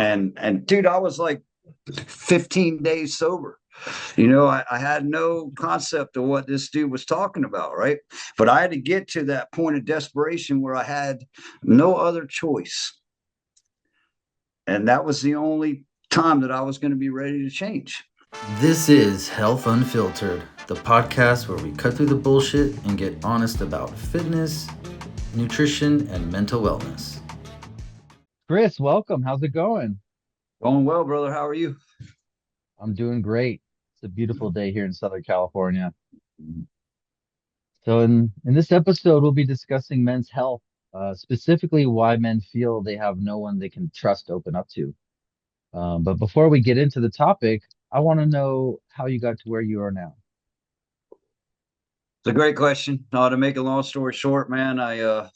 And dude, I was like 15 days sober. I had no concept of what this dude was talking about, right? But I had to get to that point of desperation where I had no other choice. And that was the only time that I was going to be ready to change. This is Health Unfiltered, the podcast where we cut through the bullshit and get honest about fitness, nutrition, and mental wellness. Chris, welcome. How's it going? Going well, brother. How are you? I'm doing great. It's a beautiful day here in Southern California. So in this episode, we'll be discussing men's health, specifically why men feel they have no one they can trust to open up to. But before we get into the topic, I want to know how you got to where you are now. It's a great question. To make a long story short, man, I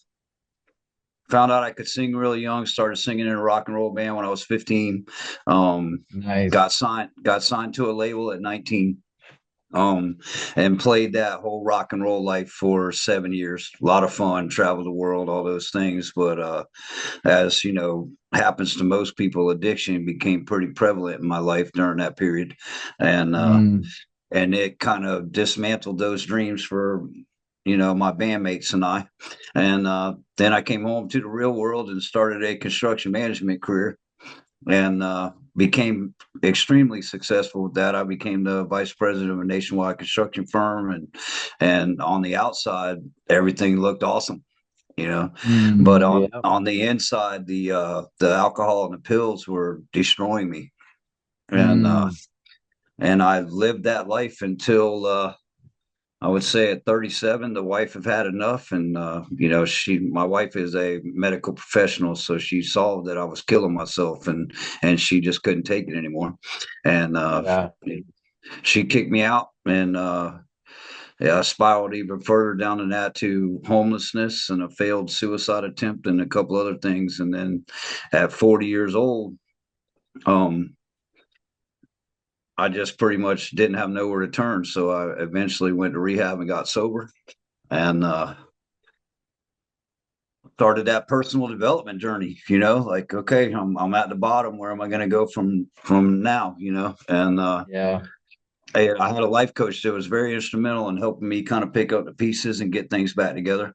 found out I could sing really young. Started singing in a rock and roll band when I was 15. Nice. Got signed to a label at 19. um, and played that whole rock and roll life for 7 years. A lot of fun, traveled the world, all those things. But as you know, happens to most people, addiction became pretty prevalent in my life during that period, and uh, Mm, and it kind of dismantled those dreams for my bandmates and I. And then I came home to the real world and started a construction management career and became extremely successful with that. I became the vice president of a nationwide construction firm, and on the outside, everything looked awesome, you know. But on yeah. on the inside, the alcohol and the pills were destroying me, and uh, Mm, and I lived that life until I would say at 37, the wife have had enough. And, my wife is a medical professional. So she saw that I was killing myself, and she just couldn't take it anymore. And yeah. she kicked me out, and yeah, I spiraled even further down than that to homelessness and a failed suicide attempt and a couple other things. And then at 40 years old, um, I just pretty much didn't have nowhere to turn. So I eventually went to rehab and got sober. And started that personal development journey, like, okay, I'm at the bottom. Where am I going to go from now? And Yeah. I had a life coach that was very instrumental in helping me kind of pick up the pieces and get things back together.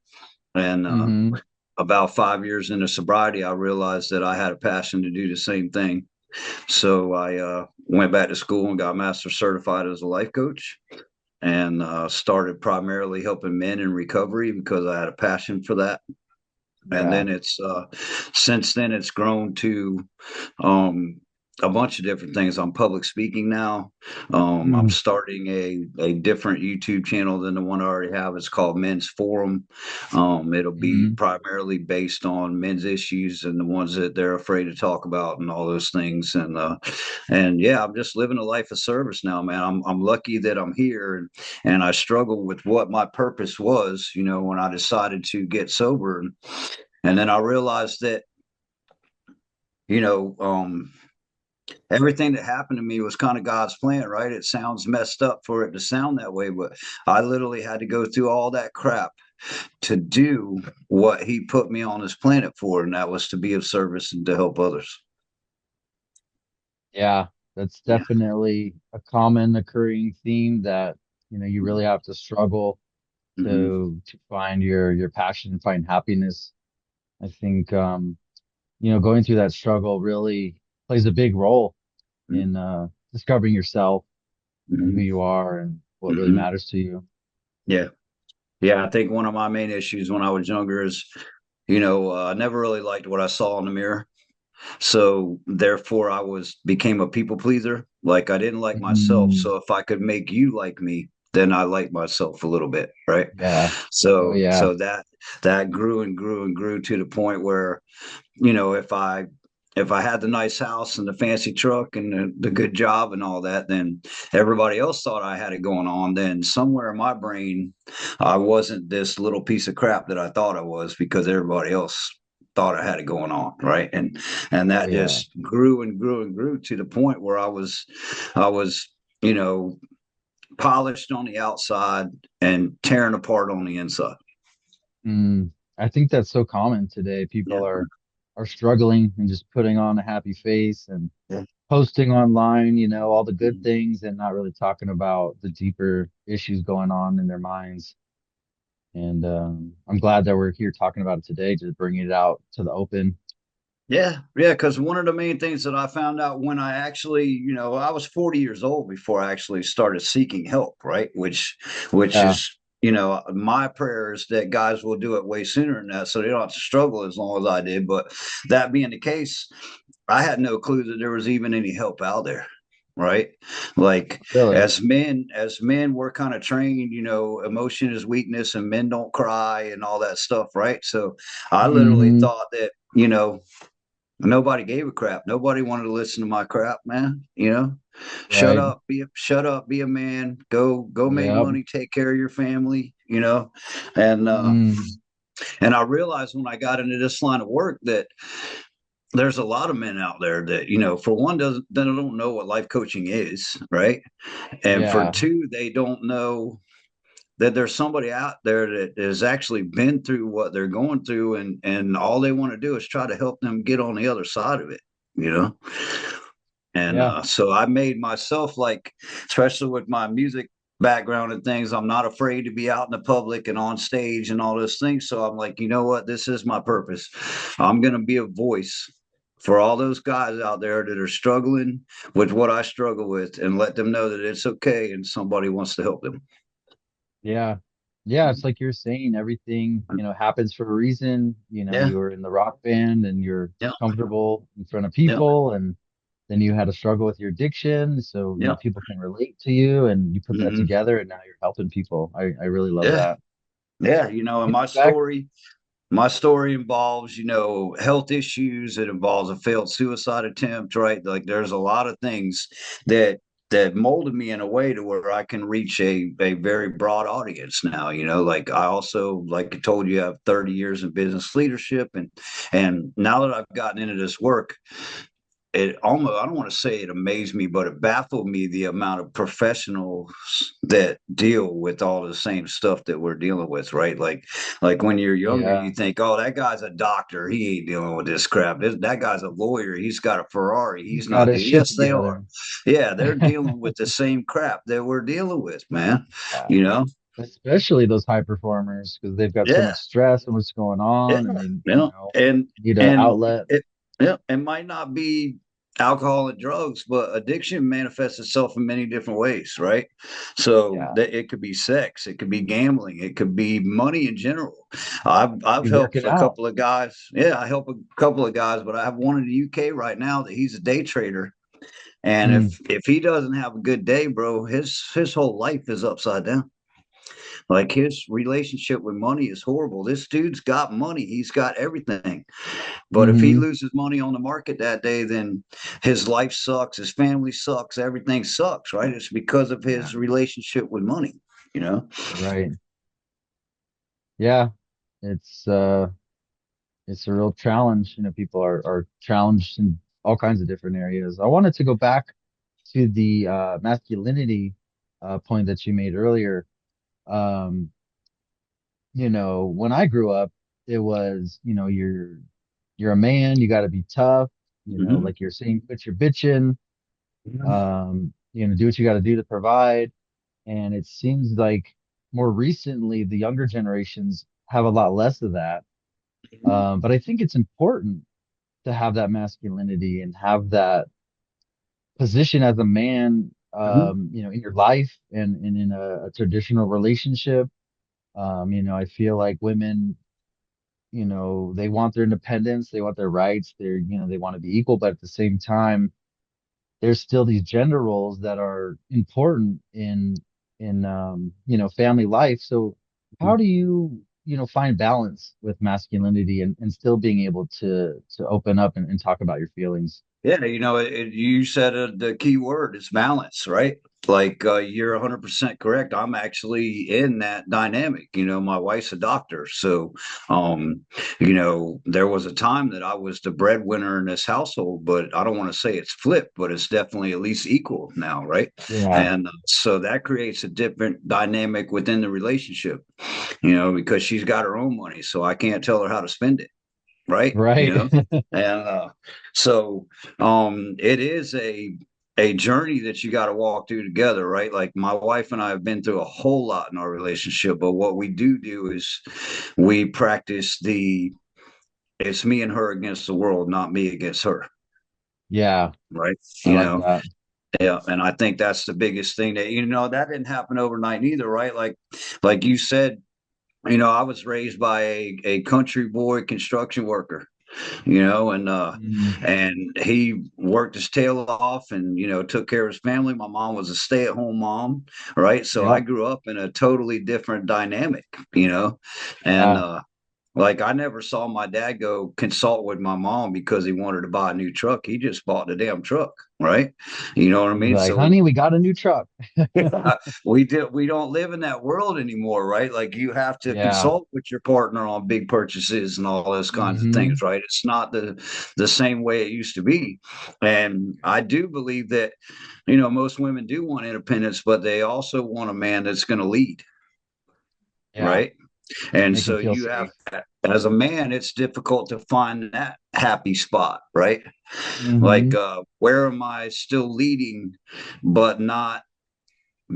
And Mm-hmm. about 5 years into sobriety, I realized that I had a passion to do the same thing. So I went back to school and got master certified as a life coach, and started primarily helping men in recovery because I had a passion for that. And Yeah. then it's since then it's grown to um, a bunch of different things. I'm public speaking now. I'm Mm, starting a different YouTube channel than the one I already have. It's called Men's Forum. It'll be mm, primarily based on men's issues and the ones that they're afraid to talk about and all those things. And yeah, I'm just living a life of service now, man. I'm lucky that I'm here, and I struggled with what my purpose was, when I decided to get sober. And then I realized that, you know, um, everything that happened to me was kind of God's plan, right? It sounds messed up for it to sound that way, but I literally had to go through all that crap to do what He put me on this planet for, and that was to be of service and to help others. yeah. That's Yeah. definitely a common occurring theme that, you really have to struggle Hmm. to find your passion, find happiness. I think going through that struggle really plays a big role in discovering yourself and who Hmm. you are and what really Hmm. matters to you. Yeah. Yeah. I think one of my main issues when I was younger is, I never really liked what I saw in the mirror. So therefore I was became a people pleaser. Like I didn't like myself. Mm, So if I could make you like me, then I like myself a little bit, right? yeah. Oh So yeah. so that grew and grew and grew to the point where, if I had the nice house and the fancy truck and the good job and all that, then everybody else thought I had it going on. Then somewhere in my brain, I wasn't this little piece of crap that I thought I was because everybody else thought I had it going on, right? And Oh that yeah. just grew and grew and grew to the point where I was, you know, polished on the outside and tearing apart on the inside. Mm, I think that's so common today. Yeah. People are are struggling and just putting on a happy face and Yeah. posting online, all the good Mhm. things and not really talking about the deeper issues going on in their minds. And I'm glad that we're here talking about it today, just bringing it out to the open. Yeah, yeah, because one of the main things that I found out when I actually, I was 40 years old before I actually started seeking help, right? Which Yeah. is, my prayer is that guys will do it way sooner than that, so they don't have to struggle as long as I did. But that being the case, I had no clue that there was even any help out there, right? Like Really? as men, we're kind of trained, emotion is weakness and men don't cry and all that stuff, right? So I literally Hmm. thought that, nobody gave a crap. Nobody wanted to listen to my crap, man. Shut Right. up, be a man. Go make Yep. money, take care of your family. And Mm. and I realized when I got into this line of work that there's a lot of men out there that for one doesn't they don't know what life coaching is, right? And for Yeah. two, they don't know that there's somebody out there that has actually been through what they're going through, and all they want to do is try to help them get on the other side of it you know and Yeah. so I made myself, like, especially with my music background and things, I'm not afraid to be out in the public and on stage and all those things. So I'm like, you know what, this is my purpose. I'm going to be a voice for all those guys out there that are struggling with what I struggle with, and let them know that it's okay and somebody wants to help them. Yeah. Yeah. It's like you're saying, everything, happens for a reason. Yeah. You were in the rock band and you're Yeah. comfortable in front of Yeah. people, and then you had a struggle with your addiction. So, Yeah. people can relate to you and you put that Hmm. together and now you're helping people. I really love Yeah. that. Yeah. And Getting back. my story involves, health issues. It involves a failed suicide attempt, right? Like there's a lot of things that molded me in a way to where I can reach a very broad audience now. Like I also, like I told you, I have 30 years in business leadership, and now that I've gotten into this work, it almost, I don't want to say it amazed me, but it baffled me the amount of professionals that deal with all the same stuff that we're dealing with, right? Like when you're younger, Yeah. you think, oh, that guy's a doctor, he ain't dealing with this crap. That guy's a lawyer, he's got a Ferrari, He's he's got not his dealing. shit Yes, they are. together. Yeah, they're dealing with the same crap that we're dealing with, man. Yeah. you know Especially those high performers because they've got so yeah. much stress and what's going Yeah, on and they, and need an and outlet. it yeah, it might not be alcohol and drugs, but addiction manifests itself in many different ways, right? So Yeah. that it could be sex, it could be gambling, it could be money in general. I've Be helped working a out. couple of guys. Yeah, I help a couple of guys, but I have one in the UK right now that he's a day trader. And Mm, if he doesn't have a good day, bro, his whole life is upside down. Like his relationship with money is horrible. This dude's got money. He's got everything. But if he hmm. loses money on the market that day, then his life sucks, his family sucks, everything sucks, right? It's because of Yeah. his relationship with money, you know? Right. Yeah. It's uh it's a real challenge. People are challenged in all kinds of different areas. I wanted to go back to the masculinity point that you made earlier. Um, when I grew up, it was, you're a man, you got to be tough, Mm-hmm. like you're saying, quit your bitching, do what you got to do to provide. And it seems like more recently, the younger generations have a lot less of that. But I think it's important to have that masculinity and have that position as a man, Mm-hmm. in your life and in a traditional relationship. I feel like women, they want their independence, they want their rights, they want to be equal, but at the same time, there's still these gender roles that are important in family life. So how do you, find balance with masculinity and still being able to open up and talk about your feelings? Yeah, you said the key word is balance, right? Like you're 100% correct. I'm actually in that dynamic. My wife's a doctor, so there was a time that I was the breadwinner in this household, but I don't want to say it's flipped, but it's definitely at least equal now, right? Yeah. And so that creates a different dynamic within the relationship, because she's got her own money, so I can't tell her how to spend it. right? Right. And so it is a journey that you got to walk through together, right? Like my wife and I have been through a whole lot in our relationship, but what we do is we practice the it's me and her against the world, not me against her, Yeah, right? I like that. Yeah, and I think that's the biggest thing that that didn't happen overnight either, right? Like you said, I was raised by a country boy construction worker, and Mm, and he worked his tail off and took care of his family. My mom was a stay-at-home mom, right? So I yep. grew up in a totally different dynamic, and Yeah. like I never saw my dad go consult with my mom because he wanted to buy a new truck. He just bought the damn truck, right? You know what I He's mean? like, So honey, we got a new truck. we don't live in that world anymore, right? Like you have to Yeah. consult with your partner on big purchases and all those kinds of Hmm. things, right? It's not the same way it used to be. And I do believe that most women do want independence, but they also want a man that's going to lead, Yeah. right? And Make him so feel you have, safe. as a man, it's difficult to find that happy spot, right? Like, Hmm. where am I still leading, but not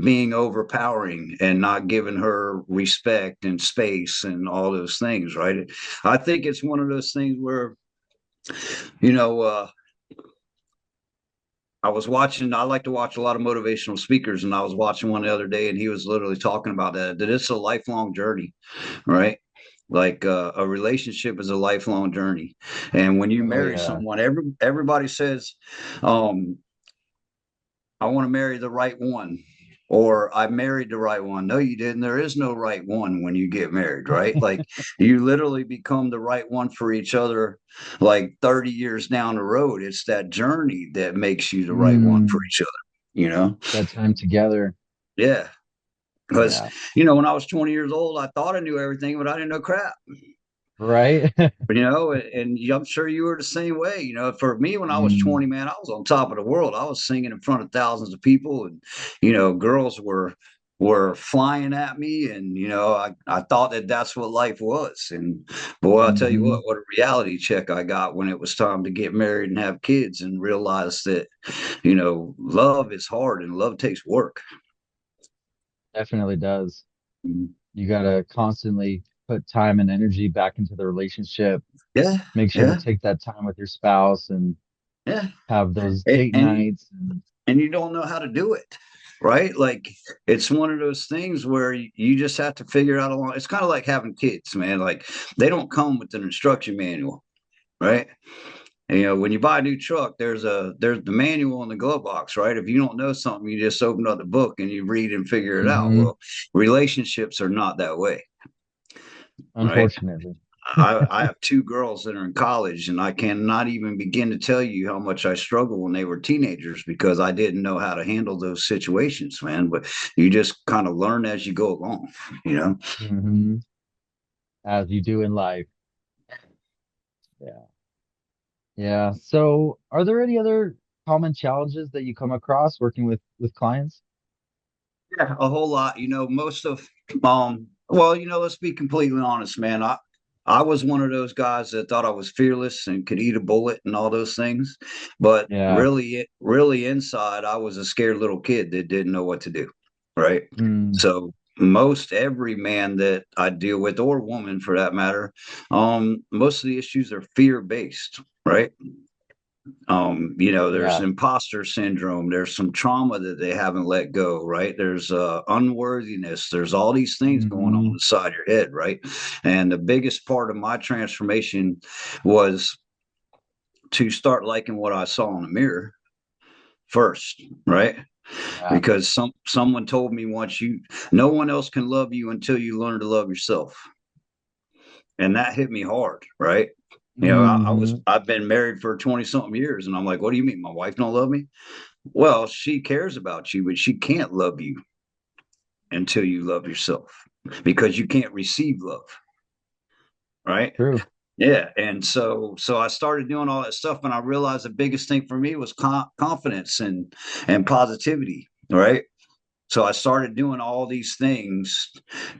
being overpowering and not giving her respect and space and all those things, right? I think it's one of those things where, you know, uh, I like to watch a lot of motivational speakers, and I was watching one the other day, and he was literally talking about that it's a lifelong journey, right? Like a relationship is a lifelong journey. And when you Oh marry yeah. someone, everybody says, um, I want to marry the right one, or I married the right one. No, you didn't. There is no right one when you get married, right? Like you literally become the right one for each other like 30 years down the road. It's that journey that makes you the right one for Mm, each other, you know? that time together. Yeah. Because, Yeah. when I was 20 years old, I thought I knew everything, but I didn't know crap. Right. And I'm sure you were the same way. For me, when I was Mm, 20, man, I was on top of the world. I was singing in front of thousands of people, and girls were flying at me, and I thought that that's what life was. And boy, I'll tell you hmm. what a reality check I got when it was time to get married and have kids, and realize that love is hard and love takes work. Definitely does. Mhm. You gotta constantly put time and energy back into the relationship. Yeah, Make sure to yeah, take that time with your spouse and yeah. have those And, date and nights. And you don't know how to do it, right? Like it's one of those things where you just have to figure out along. It's kind of like having kids, man. Like they don't come with an instruction manual, right? And, when you buy a new truck, there's the manual in the glove box, right? If you don't know something, you just open up the book and you read and figure it out. hmm. Well, relationships are not that way, right? Unfortunately. I have two girls that are in college, and I cannot even begin to tell you how much I struggled when they were teenagers because I didn't know how to handle those situations, man. But you just kind of learn as you go along, you know? Hmm. As you do in life. Yeah. Yeah. So are there any other common challenges that you come across working with clients? Yeah, a whole lot. Most of well, let's be completely honest, man. I was one of those guys that thought I was fearless and could eat a bullet and all those things. But Yeah. really inside, I was a scared little kid that didn't know what to do. Right. Mm, So most every man that I deal with, or woman for that matter, most of the issues are fear based, right? There's yeah. imposter syndrome, there's some trauma that they haven't let go, right? There's unworthiness, there's all these things going on Hmm. inside your head, right? And the biggest part of my transformation was to start liking what I saw in the mirror first, right? Yeah. Because someone told me once, no one else can love you until you learn to love yourself. And that hit me hard, right? Hmm. I've been married for 20 something years, and I'm like, what do you mean my wife don't love me? Well, she cares about you, but she can't love you until you love yourself because you can't receive love, right? True. Yeah, and so I started doing all that stuff, and I realized the biggest thing for me was confidence and positivity, right? So I started doing all these things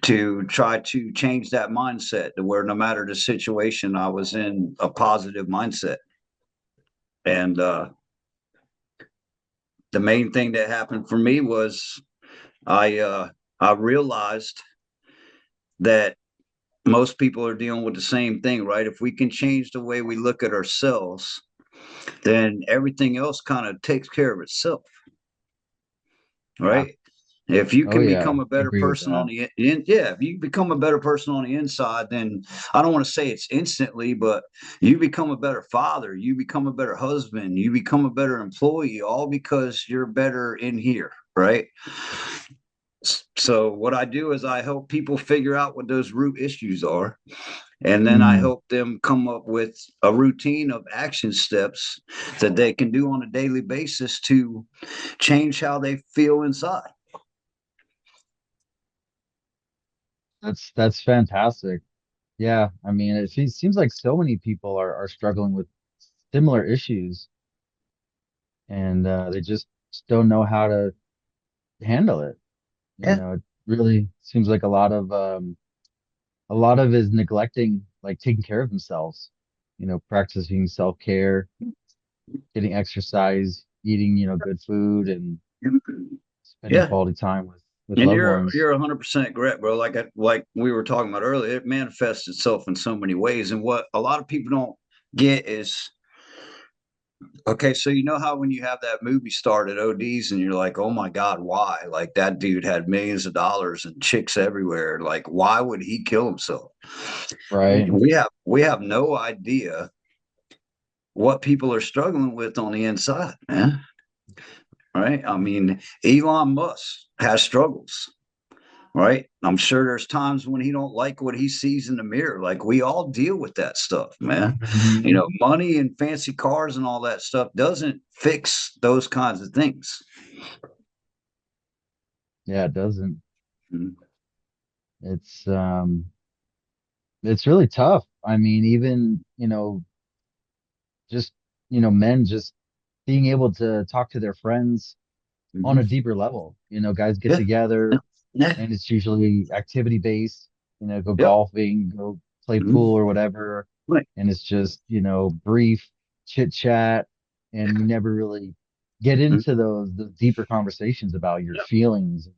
to try to change that mindset to where no matter the situation, I was in a positive mindset. And the main thing that happened for me was I realized that most people are dealing with the same thing, right? If we can change the way we look at ourselves, then everything else kind of takes care of itself, Yeah. right? If you Oh can yeah. become a I better agree with person on that. the yeah, if you become a better person on the inside, then I don't want to say it's instantly, but you become a better father, you become a better husband, you become a better employee, all because you're better in here, right? So what I do is I help people figure out what those root issues are. And then I Mm, help them come up with a routine of action steps that they can do on a daily basis to change how they feel inside. that's fantastic. Yeah. I mean, seems like so many people are struggling with similar issues, and they just don't know how to handle it. You Yeah. know, it really seems like a lot of is neglecting, like taking care of themselves, practicing self-care, getting exercise, eating, good food, and spending Yeah. quality time with And loved you're ones. you're 100% correct, bro. Like we were talking about earlier, it manifests itself in so many ways. And what a lot of people don't get is, okay, so you know how when you have that movie star that ODs and you're like, oh my God, why? Like that dude had millions of dollars and chicks everywhere. Like, why would he kill himself? Right. We have no idea what people are struggling with on the inside, man. Right? I mean, Elon Musk has struggles, right? I'm sure there's times when he don't like what he sees in the mirror. Like we all deal with that stuff, man. Hmm. Money and fancy cars and all that stuff doesn't fix those kinds of things. Yeah, it doesn't. Mhm. It's it's really tough. I mean, even, just, men just being able to talk to their friends on Mhm. a deeper level. Guys get Yeah, yeah, together yeah. and it's usually activity based, go Yep. golfing, go play Mhm. pool or whatever. Right. And it's just, brief chit chat, and you never really get Mhm. into those deeper conversations about your Yep. feelings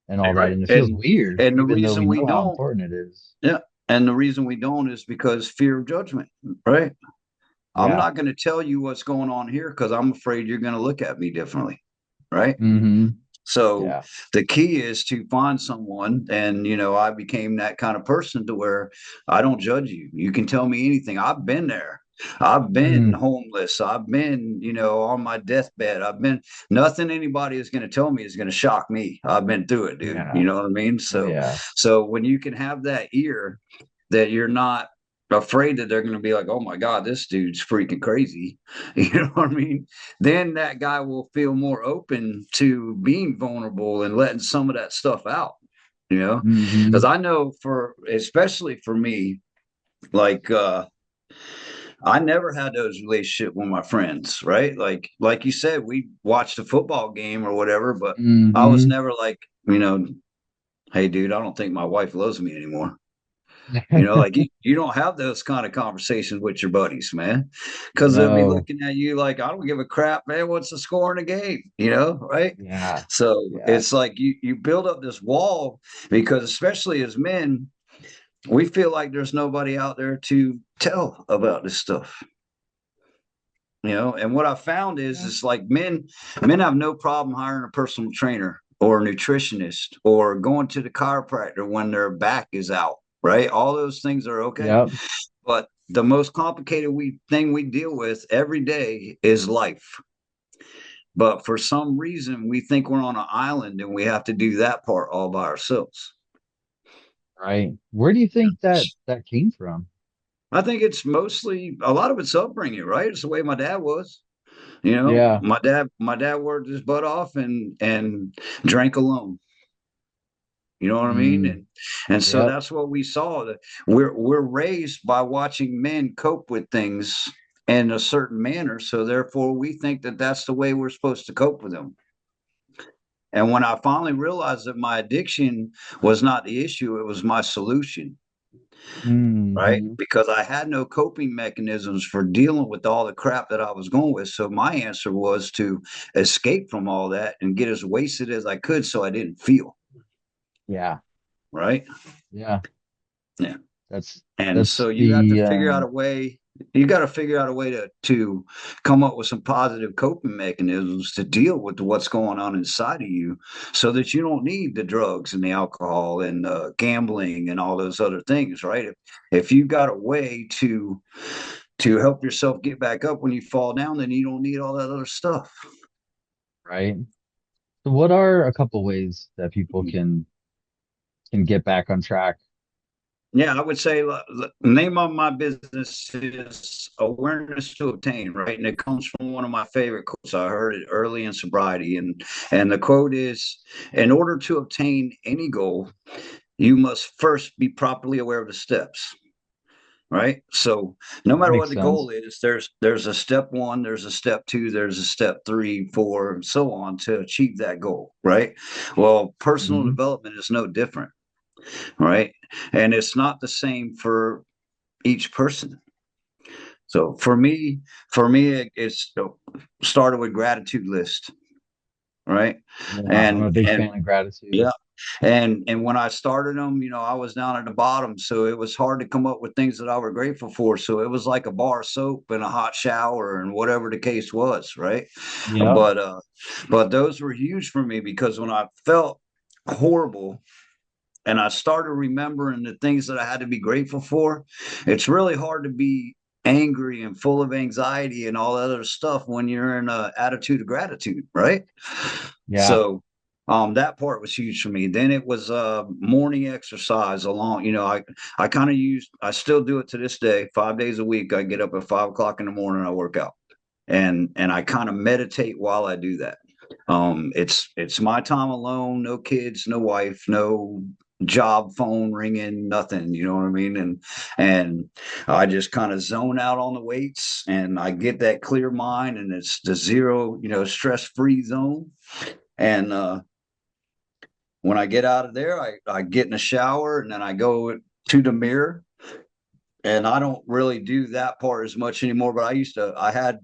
and all that. Right. And it feels And weird, and the even though reason we we know how don't, important it is. yeah, and the reason we don't is because fear of judgment, right? I'm Yeah. not going to tell you what's going on here because I'm afraid you're going to look at me differently, right? Hmm. So Yeah. the key is to find someone, and I became that kind of person to where I don't judge you. You can tell me anything. I've been there. I've been Mm. homeless. I've been, on my deathbed. I've been nothing anybody is going to tell me is going to shock me. I've been through it, dude. You Yeah. know what I mean? Oh So yeah. so when you can have that ear that you're not afraid that they're going to be like, oh my God, this dude's freaking crazy. You know what I mean? Then that guy will feel more open to being vulnerable and letting some of that stuff out, you know? Because Hmm. I know especially for me, like, I never had those relationships with my friends, right? Like you said, we watched a football game or whatever, but I was Hmm. never like, hey, dude, I don't think my wife loves me anymore. Like you don't have those kind of conversations with your buddies, man, because they'll be No. looking at you like, I don't give a crap, man. What's the score in the game? Right? Yeah. So Yeah. it's like you build up this wall because, especially as men, we feel like there's nobody out there to tell about this stuff. And what I found is, Yeah. it's like men have no problem hiring a personal trainer or a nutritionist or going to the chiropractor when their back is out, right? All those things are okay. Yep. But the most complicated thing we deal with every day is life. But for some reason, we think we're on an island and we have to do that part all by ourselves. Right. Where do you think that came from? I think it's mostly a lot of it's upbringing, right? It's the way my dad was. Yeah. My dad worked his butt off and drank alone. You know what I mean? Mm. And so Yep. that's what we saw. That we're raised by watching men cope with things in a certain manner. So therefore, we think that that's the way we're supposed to cope with them. And when I finally realized that my addiction was not the issue, it was my solution, right? Hmm. Because I had no coping mechanisms for dealing with all the crap that I was going with. So my answer was to escape from all that and get as wasted as I could so I didn't feel, Yeah. right? Yeah. Yeah. That's And that's so you have to the figure out a way. You got to figure out a way to come up with some positive coping mechanisms to deal with what's going on inside of you, so that you don't need the drugs and the alcohol and gambling and all those other things, right? If you got a way to help yourself get back up when you fall down, then you don't need all that other stuff. right. So what are a couple ways that people can get back on track? Yeah, I would say the name of my business is Awareness to Obtain, right? And it comes from one of my favorite quotes. I heard it early in sobriety, and the quote is, "In order to obtain any goal, you must first be properly aware of the steps." Right. So no That matter makes what the goal sense. is, there's a step one, there's a step two, there's a step three, four, and so on to achieve that goal. Right. Well, personal Hmm. development is no different. Right. And it's not the same for each person. So for me, it's started with gratitude list, right? Yeah, I'm a big And fan of gratitude. yeah, and when I started them, I was down at the bottom, so it was hard to come up with things that I were grateful for. So it was like a bar of soap and a hot shower and whatever the case was, right? Yep. But those were huge for me because when I felt horrible and I started remembering the things that I had to be grateful for, it's really hard to be angry and full of anxiety and all that other stuff when you're in an attitude of gratitude, right? Yeah. So that part was huge for me. Then it was morning exercise along, I kind of I still do it to this day, 5 days a week. I get up at 5 o'clock in the morning, I work out. And I kind of meditate while I do that. It's my time alone, no kids, no wife, no job phone ringing, nothing, you know what I mean? And I just kind of zone out on the weights and I get that clear mind, and it's the zero, stress-free zone. And when I get out of there, I get in the shower and then I go to the mirror. And I don't really do that part as much anymore, but I had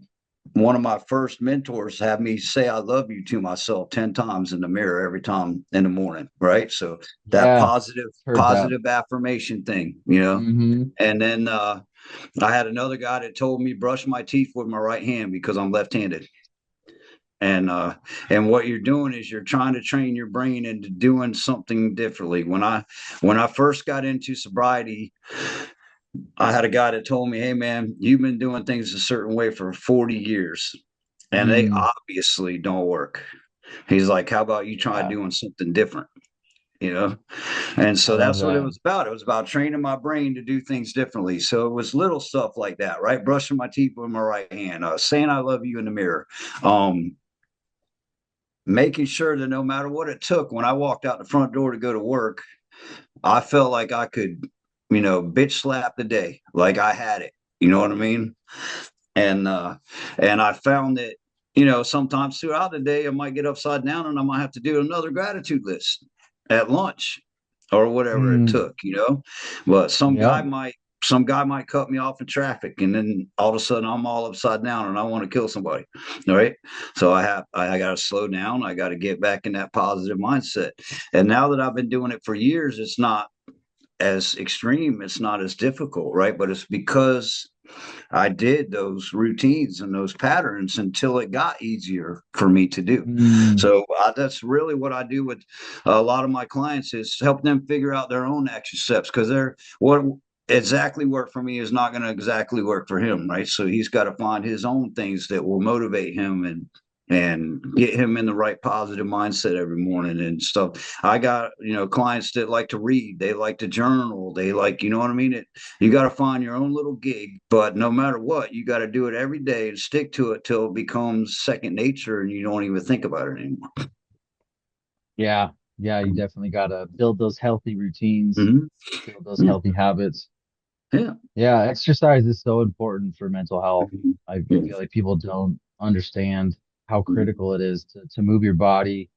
one of my first mentors have me say I love you to myself 10 times in the mirror every time in the morning, right? So that Yeah. positive Heard that. positive affirmation thing. Hmm. And then I had another guy that told me brush my teeth with my right hand because I'm left-handed. And what you're doing is you're trying to train your brain into doing something differently. When I first got into sobriety, I had a guy that told me, "Hey man, you've been doing things a certain way for 40 years and they Mm, obviously don't work." He's like, "How about you try yeah. doing something different?" You know? And I so love that's what it that. was about. It was about training my brain to do things differently. So it was little stuff like that, right? Brushing my teeth with my right hand, saying I love you in the mirror, um, making sure that no matter what it took, when I walked out the front door to go to work, I felt like I could, bitch slap the day, like I had it. You know what I mean? And I found that, sometimes throughout the day I might get upside down and I might have to do another gratitude list at lunch or whatever it Mm, took. But yep. some guy might cut me off in traffic and then all of a sudden I'm all upside down and I want to kill somebody. All right. So I got to slow down. I got to get back in that positive mindset. And now that I've been doing it for years, it's not as extreme, it's not as difficult, right? But it's because I did those routines and those patterns until it got easier for me to do. Mm, So that's really what I do with a lot of my clients is help them figure out their own action steps, because they're what exactly worked for me is not going to exactly work for him, right? So he's got to find his own things that will motivate him and get him in the right positive mindset every morning and stuff. I got, clients that like to read, they like to journal, they like, you know what I mean? You got to find your own little gig, but no matter what, you got to do it every day and stick to it till it becomes second nature and you don't even think about it anymore. yeah. Yeah, you definitely gotta build those healthy routines, Mm-hmm. build those Yeah. healthy habits. Yeah. Yeah, exercise is so important for mental health. Mhm. I feel like people don't understand how critical it is to move your body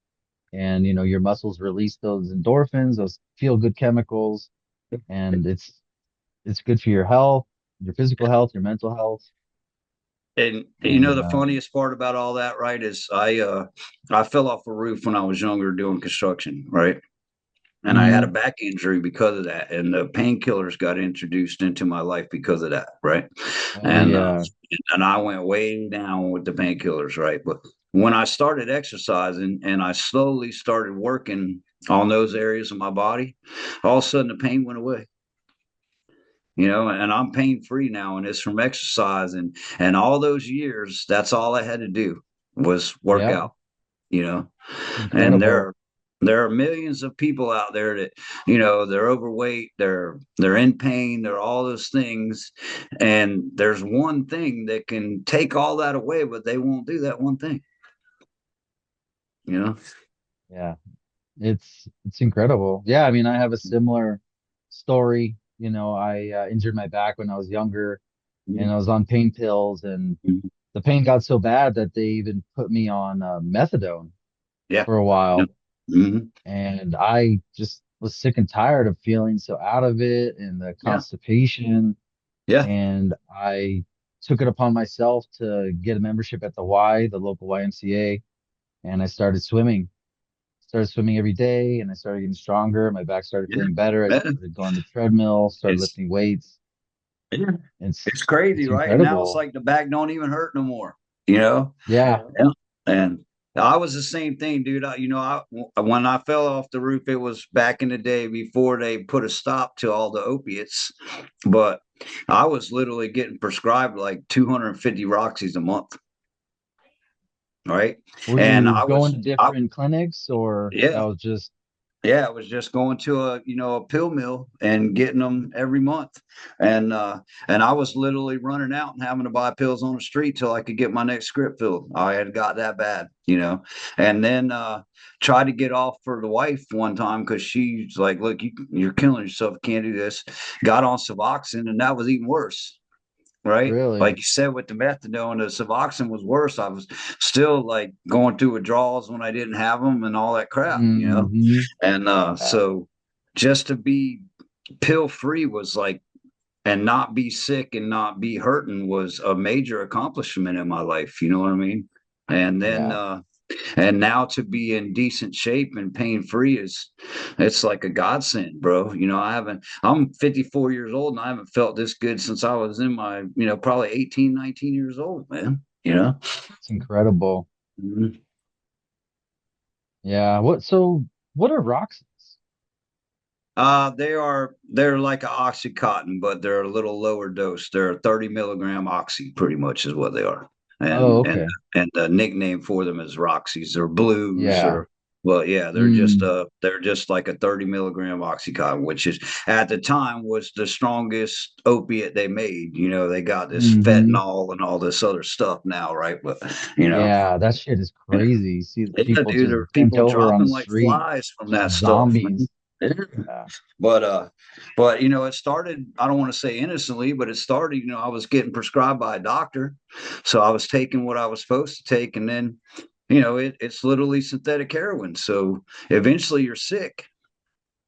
and your muscles release those endorphins, those feel good chemicals, and it's good for your health, your physical health, your mental health. And And the funniest part about all that, right, is I fell off a roof when I was younger doing construction, right? And I had a mhm. back injury because of that, and the painkillers got introduced into my life because of that, right? Oh And yeah, I went way down with the painkillers, right? But when I started exercising and I slowly started working on those areas of my body, all of a sudden the pain went away. And I'm pain free now, and it's from exercise, and all those years, that's all I had to do was work yep, out. You know, and incredible. there are millions of people out there that they're overweight, they're in pain, they're all those things, and there's one thing that can take all that away, but they won't do that one thing. You know. Yeah, it's incredible. Yeah, I mean, I have a similar story. I injured my back when I was younger, and I was on pain pills, and Mhm. the pain got so bad that they even put me on methadone Yeah. for a Yeah. while. Mhm. And I just was sick and tired of feeling so out of it and the Yeah. constipation. Yeah. And I took it upon myself to get a membership at the local YMCA, and I started swimming. Started swimming every day, and I started getting stronger. My back started Yeah. feeling better. I Yeah. started going on the treadmill, started It's lifting weights. yeah. It's It's crazy, it's right? And now it's incredible. like the back don't even hurt no more. You know. Yeah, Yeah. And I was the same thing, dude. When I fell off the roof, it was back in the day before they put a stop to all the opiates. But I was literally getting prescribed like 250 Roxys a month, right? were And you going to I, different clinics, or that yeah, was just yeah, it was just going to a pill mill and getting them every month, and I was literally running out and having to buy pills on the street till I could get my next script filled. I had got that bad. And then tried to get off for the wife one time because she's like, "Look, you're killing yourself. Can't do this." Got on Suboxone, and that was even worse. Right, really? like you said, with the methadone, the Suboxone was worse. I was still like going through withdrawals when I didn't have them and all that crap. Hmm. And Yeah, so just to be pill free was like, and not be sick and not be hurting was a major accomplishment in my life. You know what I mean? And then, yeah. and now to be in decent shape and pain free it's like a godsend, bro. I'm 54 years old and I haven't felt this good since I was in my, probably 18, 19 years old, man. It's incredible. Mhm. Yeah. What are Roxas? They're like a oxycontin, but they're a little lower dose. They're a 30 milligram oxy, pretty much is what they are. Oh, And okay. and the nickname for them is Roxy's or Blues Yeah. or well, yeah, Mm, they're just like a 30 milligram oxycontin, which is at the time was the strongest opiate they made. They got this hmm. fentanyl and all this other stuff now, right? But you know, Yeah, that shit is yeah, crazy. You see the yeah, people dude, just there are bent people over on the dropping like street, flies from just that stuff, man. zombies. Yeah. Yeah. But it started, I don't want to say innocently, but it started, I was getting prescribed by a doctor. So I was taking what I was supposed to take, and then, it's literally synthetic heroin. So eventually you're sick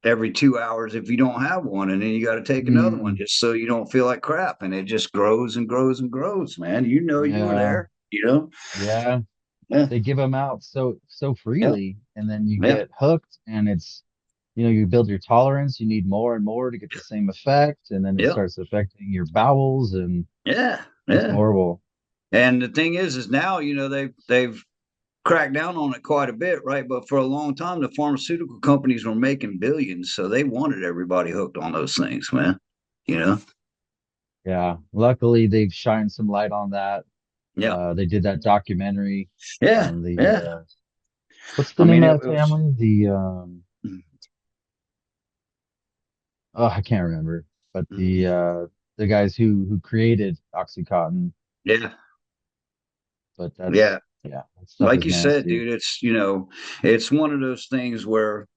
every 2 hours if you don't have one, and then you got to take another one Mm, just so you don't feel like crap. And it just grows and grows and grows, man. You were yeah. there. Yeah. Yeah. They give them out so Yeah. freely, and then you Yeah. get hooked, and you build your tolerance. You need more and more to get the same effect, and then it Yeah. starts affecting your bowels, and Yeah. it's Yeah. horrible. And the thing is now, they've cracked down on it quite a bit, right? But for a long time, the pharmaceutical companies were making billions, so they wanted everybody hooked on those things, man. You know? Yeah. Luckily, they've shined some light on that. Yeah, They did that documentary yeah, on the yeah. what's the I name mean, of it that was, family? Oh, I can't remember, but the guys who created OxyContin. yeah, But yeah. that stuff Like is you said, nasty, dude, it's one of those things where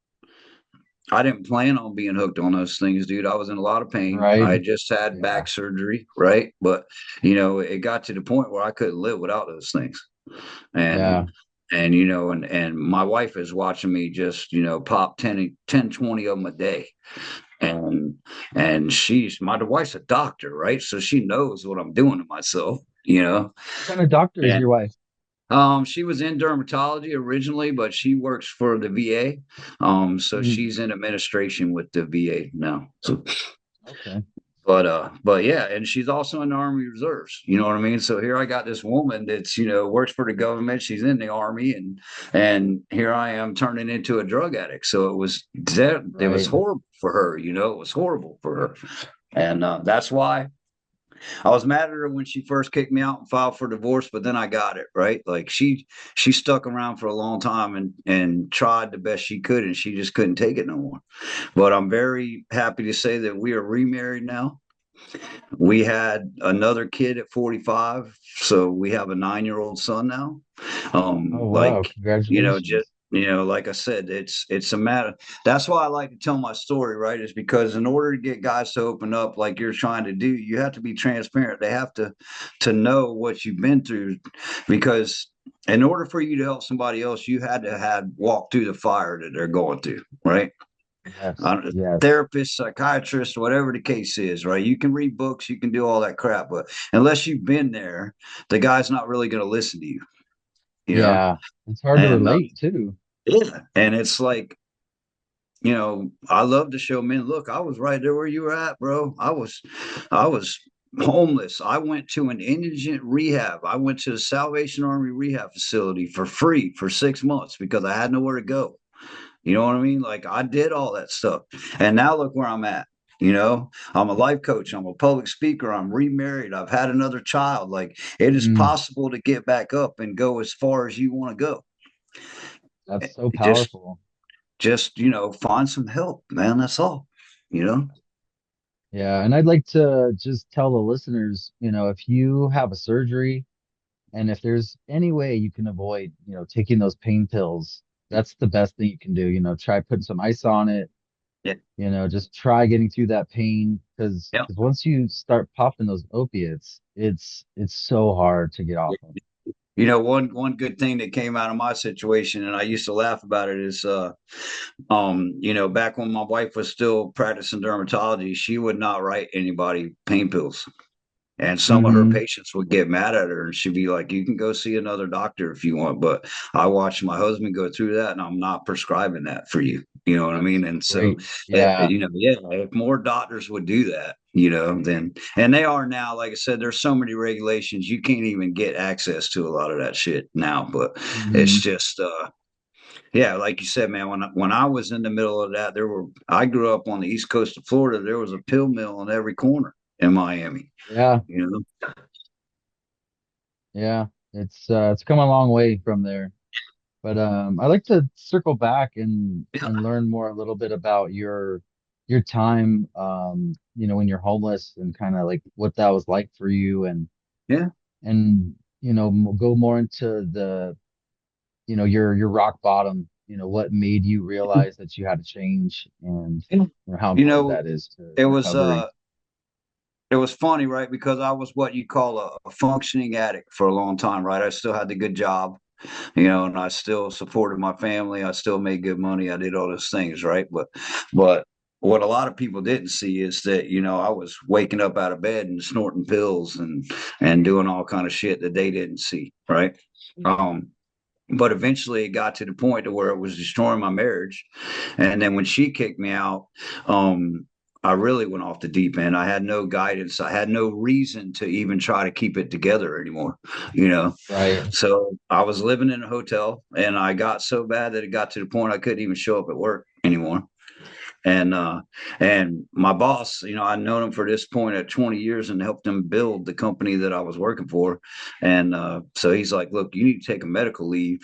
I didn't plan on being hooked on those things, dude. I was in a lot of pain. right? I had just had Yeah, back surgery, right? But it got to the point where I couldn't live without those things. And yeah. And, and my wife is watching me just, pop 20 of them a day. And, my wife's a doctor, right? So she knows what I'm doing to myself. What kind of doctor is And, your wife? she was in dermatology originally, but she works for the VA. So Mm, she's in administration with the VA now. So, okay. but yeah, and she's also in the Army Reserves. You know what I mean? So here I got this woman that's works for the government. She's in the Army, and here I am turning into a drug addict. So it was Right. horrible for her. It was horrible for her, and that's why I was mad at her when she first kicked me out and filed for divorce. But then I got it right. Like she stuck around for a long time and tried the best she could, and she just couldn't take it no more. But I'm very happy to say that we are remarried now. We had another kid at 45, so we have a 9-year-old son now. Oh, wow. Like just Congratulations. like I said, it's a matter. That's why I like to tell my story, right? Is because in order to get guys to open up, like you're trying to do, you have to be transparent. They have to know what you've been through, because in order for you to help somebody else, you had to have walked through the fire that they're going through, right? Yes. uh, Yes. Therapist, psychiatrist, whatever the case is, right? You can read books, you can do all that crap, but unless you've been there, the guy's not really going to listen to you, you know? Yeah. It's hard to And relate too. yeah, and it's like, I love to show men, look, I was right there where you were at, bro. I was homeless. I went to an indigent rehab. I went to the Salvation Army rehab facility for free for 6 months because I had nowhere to go. You know what I mean? Like I did all that stuff. And now look where I'm at. I'm a life coach. I'm a public speaker. I'm remarried. I've had another child. Like it is Mm, possible to get back up and go as far as you want to go. that's so Just, powerful. find some help, man. That's all, you know? Yeah. And I'd like to just tell the listeners, if you have a surgery and if there's any way you can avoid, taking those pain pills, that's the best thing you can do. Try putting some ice on it, Yeah. just try getting through that pain Yeah. because once you start popping those opiates, it's so hard to get off of. One good thing that came out of my situation, and I used to laugh about it, is back when my wife was still practicing dermatology, she would not write anybody pain pills. And some of her Hmm. patients would get mad at her and she'd be like, you can go see another doctor if you want. But I watched my husband go through that and I'm not prescribing that for you. You know what I mean? And so, Great. Yeah. yeah, if more doctors would do that, then, and they are now, like I said, there's so many regulations, you can't even get access to a lot of that shit now. But it's Hmm. just, yeah, like you said, man, when I was in the middle of that, I grew up on the East Coast of Florida. There was a pill mill on every corner in Miami, Yeah. you know? Yeah. It's come a long way from there. But I'd like to circle back and learn more a little bit about your time, when you're homeless and kind of like what that was like for you, Yeah. and go more into your rock bottom. What made you realize that you had to change, and Yeah. how You important know, that is to it was recovery. it was funny, right? Because I was what you call a functioning addict for a long time, right? I still had the good job, and I still supported my family. I still made good money. I did all those things, right? But what a lot of people didn't see is that, I was waking up out of bed and snorting pills and doing all kind of shit that they didn't see, right? Um, but eventually it got to the point to where it was destroying my marriage. And then when she kicked me out, I really went off the deep end. I had no guidance. I had no reason to even try to keep it together anymore, you know. Right. So I was living in a hotel and I got so bad that it got to the point I couldn't even show up at work anymore. And my boss, I'd known him for this point at 20 years and helped him build the company that I was working for. And so he's like, look, you need to take a medical leave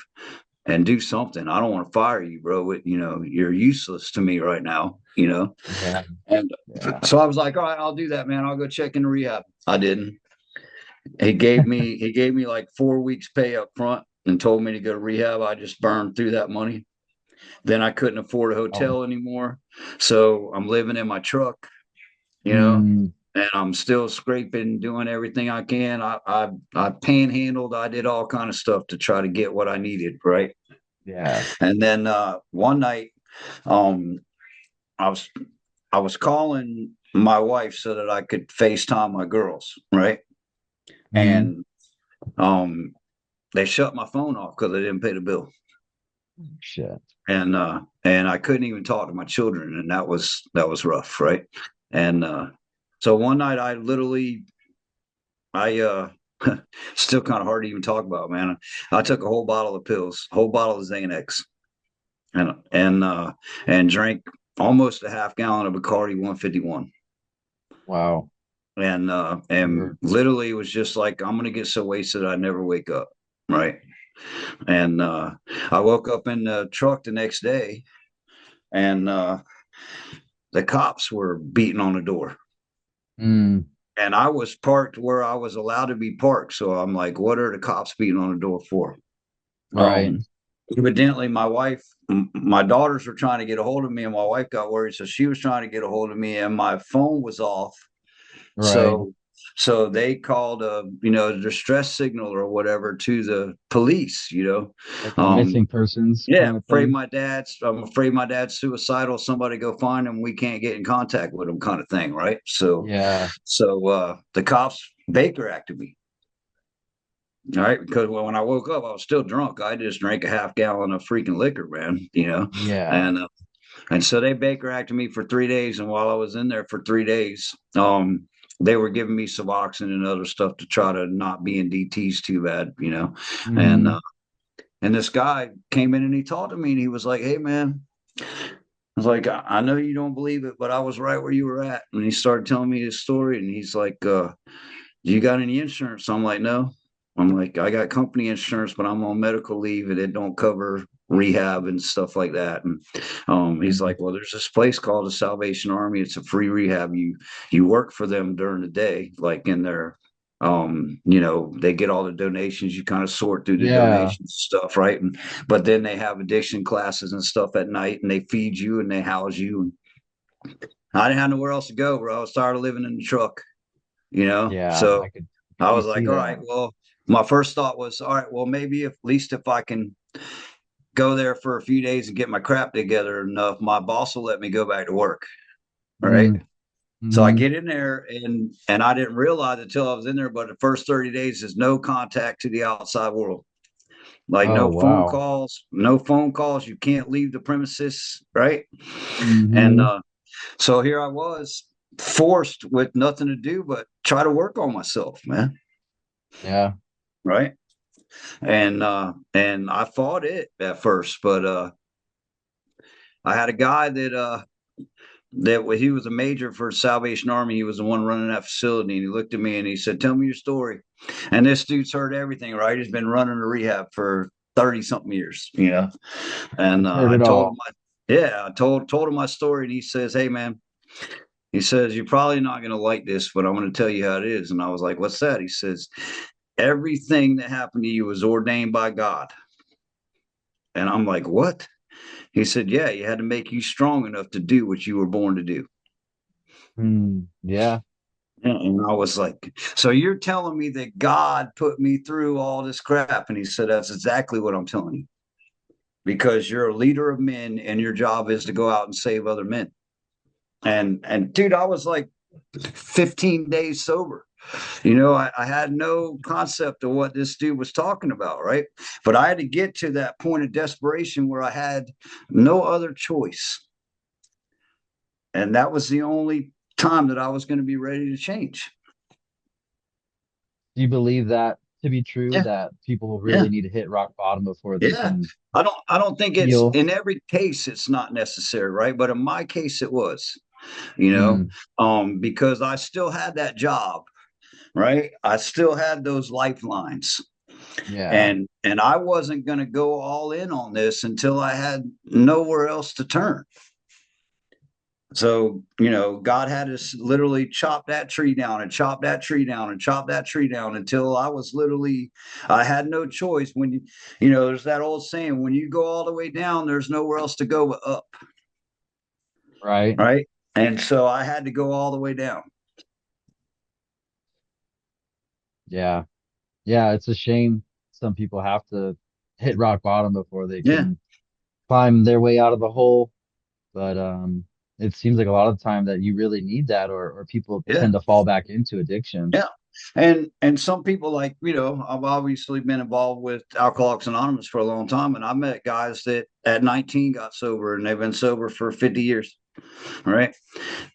and do something. I don't want to fire you, bro. You're useless to me right now. Yeah. And Yeah. so I was like, all right, I'll do that, man. I'll go check into rehab. I didn't. He gave me like 4 weeks pay up front and told me to go to rehab. I just burned through that money. Then I couldn't afford a Oh. hotel anymore. So I'm living in my truck, you know, Mm. and I'm still scraping, doing everything I can. I panhandled, I did all kind of stuff to try to get what I needed, right? Yeah. And then one night, um, I was I was calling my wife so that I could FaceTime my girls, right? Hmm. And um, they shut my phone off because I didn't pay the bill, Shit. and I couldn't even talk to my children, and that was rough, right? And so one night I literally I still kind of hard to even talk about, man. I took a whole bottle of pills, whole bottle of Xanax, and drank almost a half gallon of Bacardi 151. Wow. And You're literally it was just like, I'm gonna get so wasted I never wake up, right? And I woke up in the truck the next day, and the cops were beating on the door, mm, and I was parked where I was allowed to be parked. So I'm like, what are the cops beating on the door for? right. Um, Evidently, my wife, my daughters were trying to get a hold of me, and my wife got worried, so she was trying to get a hold of me, and my phone was off. Right. So they called a distress signal or whatever to the police. Like a Um, missing persons yeah, kind of thing. I'm afraid my dad's suicidal. Somebody go find him. We can't get in contact with him, kind of thing, right? So, Yeah. so the cops Baker acted me. All right, because when I woke up, I was still drunk. I just drank a half gallon of freaking liquor, man. Yeah. And and so they Baker acted me for 3 days, and while I was in there for 3 days, they were giving me Suboxone and other stuff to try to not be in DTS too bad. And Hmm. and this guy came in and he talked to me, and he was like, "Hey, man." I was like, I know you don't believe it, but I was right where you were at. And he started telling me his story, and he's like, you got any insurance? So I'm like, no. I'm like, I got company insurance, but I'm on medical leave and it don't cover rehab and stuff like that. And he's like, well, there's this place called the Salvation Army. It's a free rehab. You work for them during the day, like in their they get all the donations. You kind of sort through the Yeah. donations stuff, right? And but then they have addiction classes and stuff at night, and they feed you and they house you. And I didn't have nowhere else to go, bro. I was tired of living in the truck. Yeah. So I could I totally was see like, all right, that. well, my first thought was, all right, well, maybe if, at least if I can go there for a few days and get my crap together enough, my boss will let me go back to work. All right. Mm, So I hmm. get in there, and I didn't realize until I was in there, but the first 30 days is no contact to the outside world. Like Oh, no phone wow. calls, no phone calls. You can't leave the premises, right? And Hmm. so here I was, forced with nothing to do but try to work on myself, man. Yeah. Right. And I fought it at first, but I had a guy that he was a major for Salvation Army. He was the one running that facility, and he looked at me and he said, "Tell me your story." And this dude's heard everything, right? He's been running a rehab for 30 something years. And He's heard I it told him, all. I told him my story, and he says, "Hey, man." He says, "You're probably not going to like this, but I'm going to tell you how it is." And I was like, "What's that?" He says, "Everything that happened to you was ordained by God." And I'm like, "What?" He said, "Yeah, you had to make you strong enough to do what you were born to do." Mm, yeah. And I was like, "So you're telling me that God put me through all this crap?" And he said, "That's exactly what I'm telling you, because you're a leader of men and your job is to go out and save other men." And dude, I was like 15 days sober. I had no concept of what this dude was talking about, right? But I had to get to that point of desperation where I had no other choice. And that was the only time that I was going to be ready to change. Do you believe that to be true, Yeah, that people yeah, really need to hit rock bottom before they yeah. can I don't think it's heal? in every case it's not necessary, right? But in my case it was, you know, Mm, because I still had that job, right? I still had those lifelines. yeah. And I wasn't going to go all in on this until I had nowhere else to turn. So, God had us literally chop that tree down and chop that tree down and chop that tree down until I had no choice. There's that old saying, when you go all the way down, there's nowhere else to go but up. Right. Right. And so I had to go all the way down. Yeah. Yeah. It's a shame some people have to hit rock bottom before they Yeah, can climb their way out of the hole. But it seems like a lot of the time that you really need that, or people yeah. tend to fall back into addiction. Yeah. And some people, like, I've obviously been involved with Alcoholics Anonymous for a long time, and I met guys that at 19 got sober and they've been sober for 50 years, right?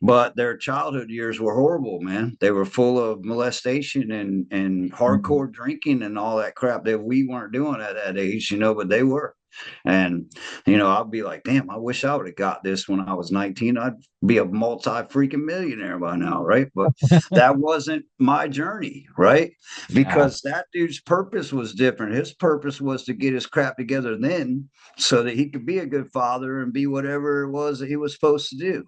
But their childhood years were horrible, man. They were full of molestation and Mm. hardcore drinking and all that crap that we weren't doing at that age, but they were. And I'd be like, damn, I wish I would have got this when I was 19. I'd be a multi freaking millionaire by now, right? But that wasn't my journey, right? Yeah. Because that dude's purpose was different. His purpose was to get his crap together then so that he could be a good father and be whatever it was that he was supposed to do.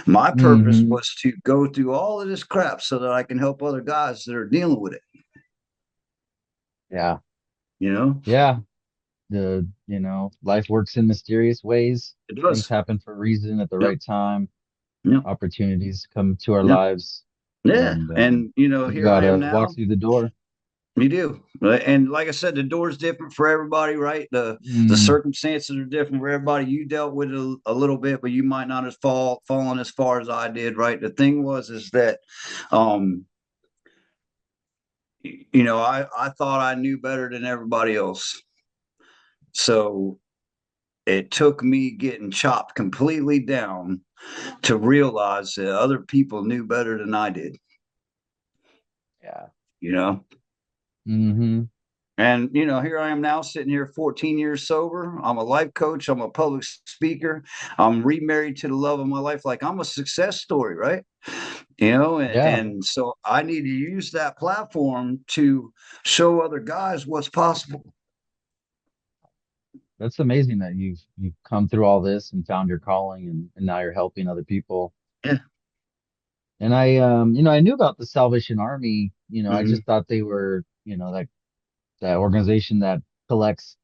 My purpose Hmm. was to go through all of this crap so that I can help other guys that are dealing with it, Yeah. you know? Yeah. Life works in mysterious ways. It Things does. happen for a reason at the Yep. right time. Yep. Opportunities come to our Yep. lives, Yeah. and And, you here I am gotta walk now. through the door. You do. And like I said, the door's different for everybody, right? The Mm, circumstances are different for everybody. You dealt with it a little bit, but you might not have fallen as far as I did, right? The thing was is that um I thought I knew better than everybody else. So it took me getting chopped completely down to realize that other people knew better than I did, yeah. you know? Hmm. And, here I am now sitting here 14 years sober. I'm a life coach. I'm a public speaker. I'm remarried to the love of my life. Like, I'm a success story, right? And, Yeah. and so I need to use that platform to show other guys what's possible. That's amazing that you've come through all this and found your calling, and now you're helping other people. Yeah. And I knew about the Salvation Army. I Hmm. just thought they were, that organization that collects,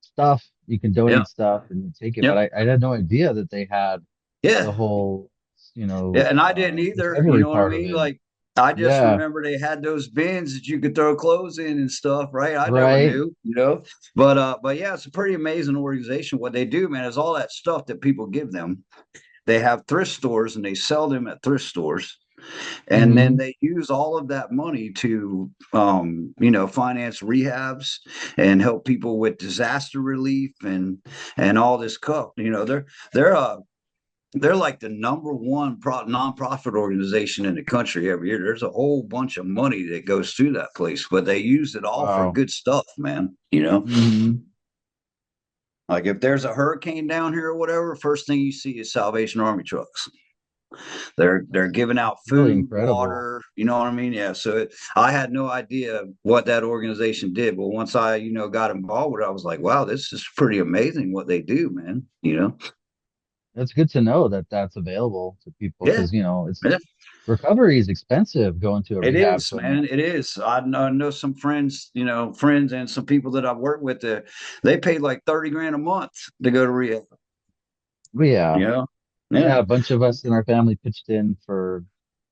stuff. You can Yeah. donate stuff and you take it, but Yep. I had no idea that they had Yeah. the whole, Yeah, and I didn't either. You recovery know what I part of mean? it. Like, I just Yeah, remember they had those bins that you could throw clothes in and stuff, right? I never right. knew. But yeah, it's a pretty amazing organization. What they do, man, is all that stuff that people give them. They have thrift stores and they sell them at thrift stores. And then Hmm. they use all of that money to finance rehabs and help people with disaster relief and all this stuff. They're they're like the number one nonprofit organization in the country every year. There's a whole bunch of money that goes through that place, but they use it all for Wow. good stuff, man. Hmm. Like if there's a hurricane down here or whatever, first thing you see is Salvation Army trucks. They're That's giving out really food, incredible. water. You know what I mean? Yeah. So I had no idea what that organization did, but once I got involved with it, I was like, wow, this is pretty amazing what they do, man. That's good to know that that's available to people Yeah. because, it's Yeah. recovery is expensive going to a It rehab is, clinic. man. It is. I know some friends, friends and some people that I've worked with. They paid like 30 grand a month to go to rehab. But yeah, You know, yeah, yeah. a bunch of us in our family pitched in for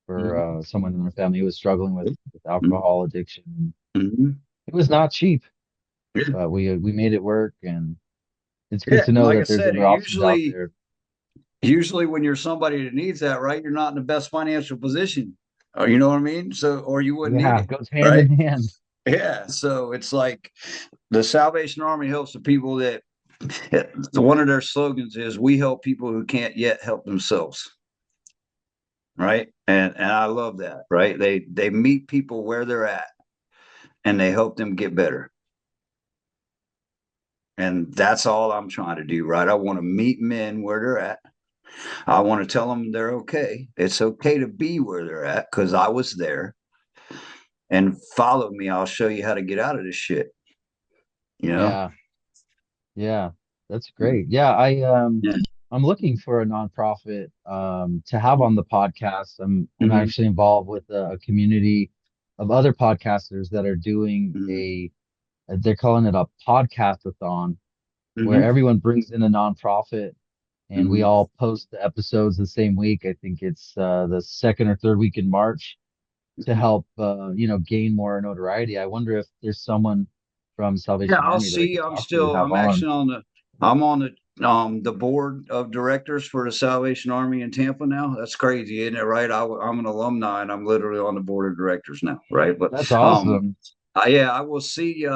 Mhm. someone in our family who was struggling with Mhm. alcohol addiction. Mhm. It was not cheap, Yeah. but we made it work, and it's good Yeah. to And know like I that there's said, other options out there. usually when you're somebody that needs that, right, you're not in the best financial position. Or you know what I mean? So, or you wouldn't need Yeah, it, it goes hand right? in hand. Yeah. So it's like the Salvation Army helps the people that one of their slogans is we help people who can't yet help themselves. Right. And I love that, right? They meet people where they're at and they help them get better. And that's all I'm trying to do, right? I want to meet men where they're at. I want to tell them they're okay. It's okay to be where they're at because I was there. And follow me. I'll show you how to get out of this shit. You know? Yeah, yeah, that's great. Yeah, Yeah. I'm looking for a nonprofit to have on the podcast. I'm Mm-hmm. actually involved with a community of other podcasters that are doing Mm-hmm. they're calling it a podcastathon, where Mm-hmm. everyone brings in a nonprofit and we Mm-hmm. all post the episodes the same week. I think it's the second or third week in March. to help gain more notoriety. I wonder if there's someone from Yeah, Salvation I'll Army that I see. could talk to, have I'm on. actually on the board of directors for the Salvation Army in Tampa now. That's crazy, isn't it? Right? I'm an alumni and I'm literally on the board of directors now. Right. But That's um, awesome. yeah, I will see.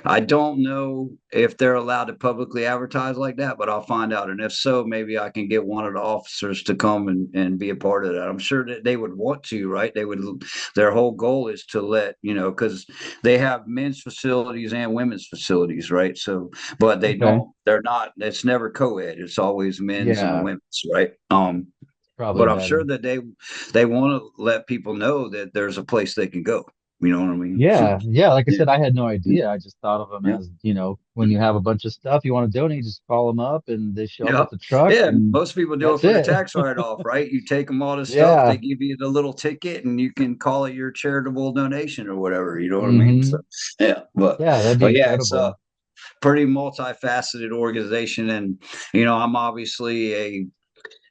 I don't know if they're allowed to publicly advertise like that, but I'll find out. And if so, maybe I can get one of the officers to come and be a part of that. I'm sure that they would want to, right? Their whole goal is to because they have men's facilities and women's facilities, right? So, but Okay. they're not, it's never co-ed. It's always men's and Yeah, women's, right? probably But I'm sure better. that they want to let people know that there's a place they can go. You know what I mean? So, Yeah, yeah. Like I yeah. said, I had no idea. I just thought of them Yeah. as, when you have a bunch of stuff you want to donate, just call them up and they show up Yeah. with the truck Yeah. and Most people do it that's for the it. tax write off, right? You take them all this stuff, they Yeah. give you the little ticket, and you can call it your charitable donation or whatever. You know what I mean? So, Hmm. yeah. Yeah, that'd be But yeah, it's a incredible. pretty multifaceted organization. And, I'm obviously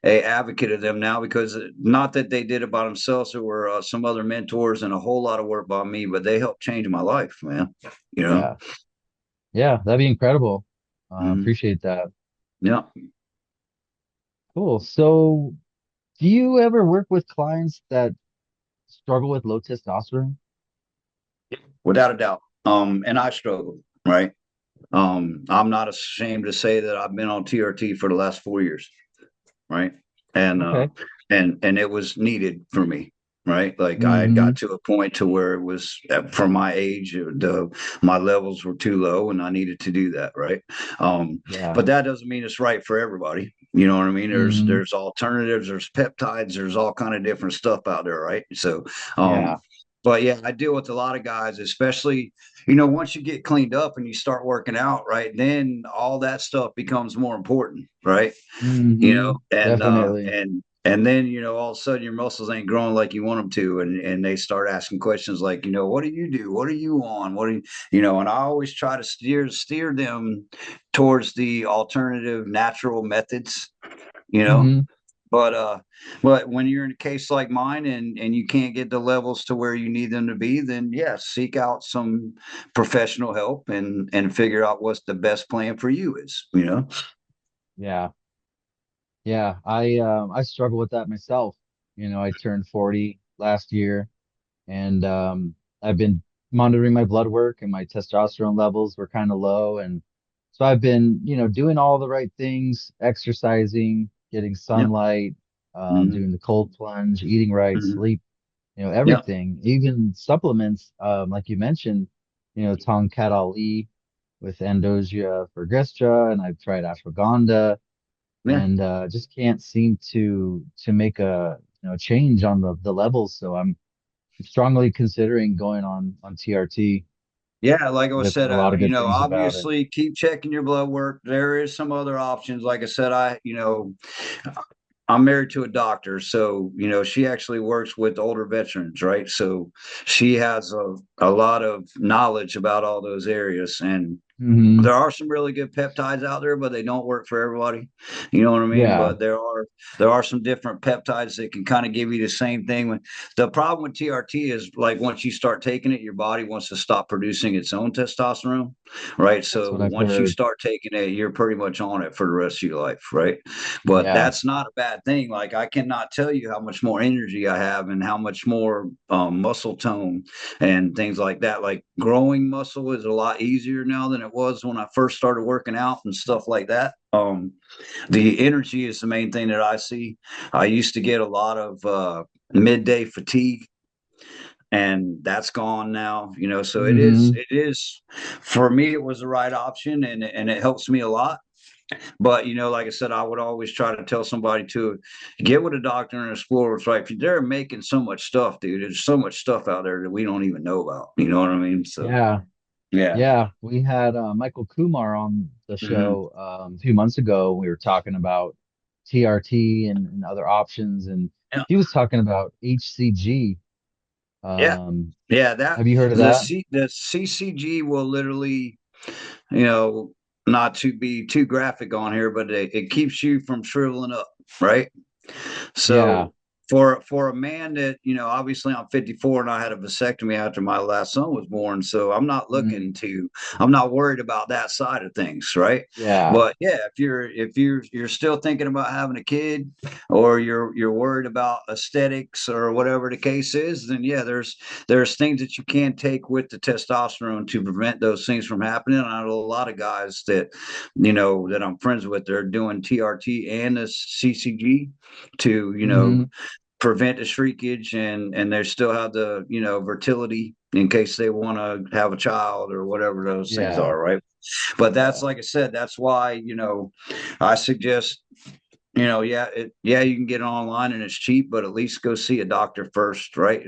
a advocate of them now because not that they did it by themselves. There were some other mentors and a whole lot of work by me, but they helped change my life, man. You know? Yeah. Yeah, that'd be incredible. Mhm. Appreciate that. Yeah. Cool. So, do you ever work with clients that struggle with low testosterone? Without a doubt. And I struggled, right? I'm not ashamed to say that I've been on TRT for the last 4 years, right? And Okay. and it was needed for me, right? Like I had Hmm. got to a point to where it was for my age, my levels were too low, and I needed to do that, right? Yeah. But that doesn't mean it's right for everybody. You know what I mean? Hmm. There's alternatives, there's peptides, there's all kind of different stuff out there, right? So, Yeah. but yeah, I deal with a lot of guys, especially once you get cleaned up and you start working out, right, then all that stuff becomes more important, right? Hmm. Definitely. And then all of a sudden your muscles ain't growing like you want them to, and they start asking questions like, what do you do, what are you on, what do and I always try to steer them towards the alternative natural methods, you know Hmm. but when you're in a case like mine and you can't get the levels to where you need them to be, then yes, seek out some professional help and figure out what's the best plan for you is. Yeah. Yeah. I struggle with that myself. I turned 40 last year and I've been monitoring my blood work and my testosterone levels were kind of low. And so I've been, doing all the right things, exercising, getting Yeah. sunlight, Hmm. doing the cold plunge, eating right, Hmm. sleep, Yeah. everything, even supplements, like you mentioned, Tongkat Ali with Endosia fergestra, and I've tried ashwagandha Yeah. and just can't seem to make a change on the levels. So I'm strongly considering going on TRT Yeah, like I because I've said, heard a lot of good things about it. obviously keep checking your blood work. There is some other options. Like I said, I'm married to a doctor, so she actually works with older veterans, right? So she has a lot of knowledge about all those areas, and Hmm. there are some really good peptides out there, but they don't work for everybody. You know what I mean? Yeah, But there are some different peptides that can kind of give you the same thing. The problem with TRT is like once you start taking it, your body wants to stop producing its own testosterone, right? that's So what I've once you heard. start taking it, you're pretty much on it for the rest of your life, right? But Yeah. that's not a bad thing. Like I cannot tell you how much more energy I have and how much more muscle tone and things like that. Like growing muscle is a lot easier now than it was when I first started working out and stuff like that. The energy is the main thing that I see. I used to get a lot of midday fatigue, and that's gone now. So it is Hmm. it is for me. It was the right option, and it helps me a lot. But like I said, I would always try to tell somebody to get with a doctor and explore what's right. They're making so much stuff, dude. There's so much stuff out there that we don't even know about. You know what I mean? So Yeah. yeah. Yeah. We had Michael Kumar on the Hmm. show a few months ago. We were talking about TRT and other options, and Yeah. he was talking about HCG. Yeah. Um, Yeah. That have you heard of that? the CCG will literally, you know, not to be too graphic on here, but it keeps you from shriveling up, right? Yeah. So for a man that, obviously I'm 54 and I had a vasectomy after my last son was born, so Mhm. I'm not worried about that side of things, right? Yeah. But yeah, if you're still thinking about having a kid, or you're worried about aesthetics or whatever the case is, then yeah, there's things that you can take with the testosterone to prevent those things from happening. I know a lot of guys that, that I'm friends with, they're doing TRT and the CCG to, Hmm. prevent the shrinkage, and they still have the, fertility in case they want to have a child or whatever those things Yeah. are, right? But that's, Yeah. like I said, that's why, I suggest, yeah, you can get it online and it's cheap, but at least go see a doctor first, right?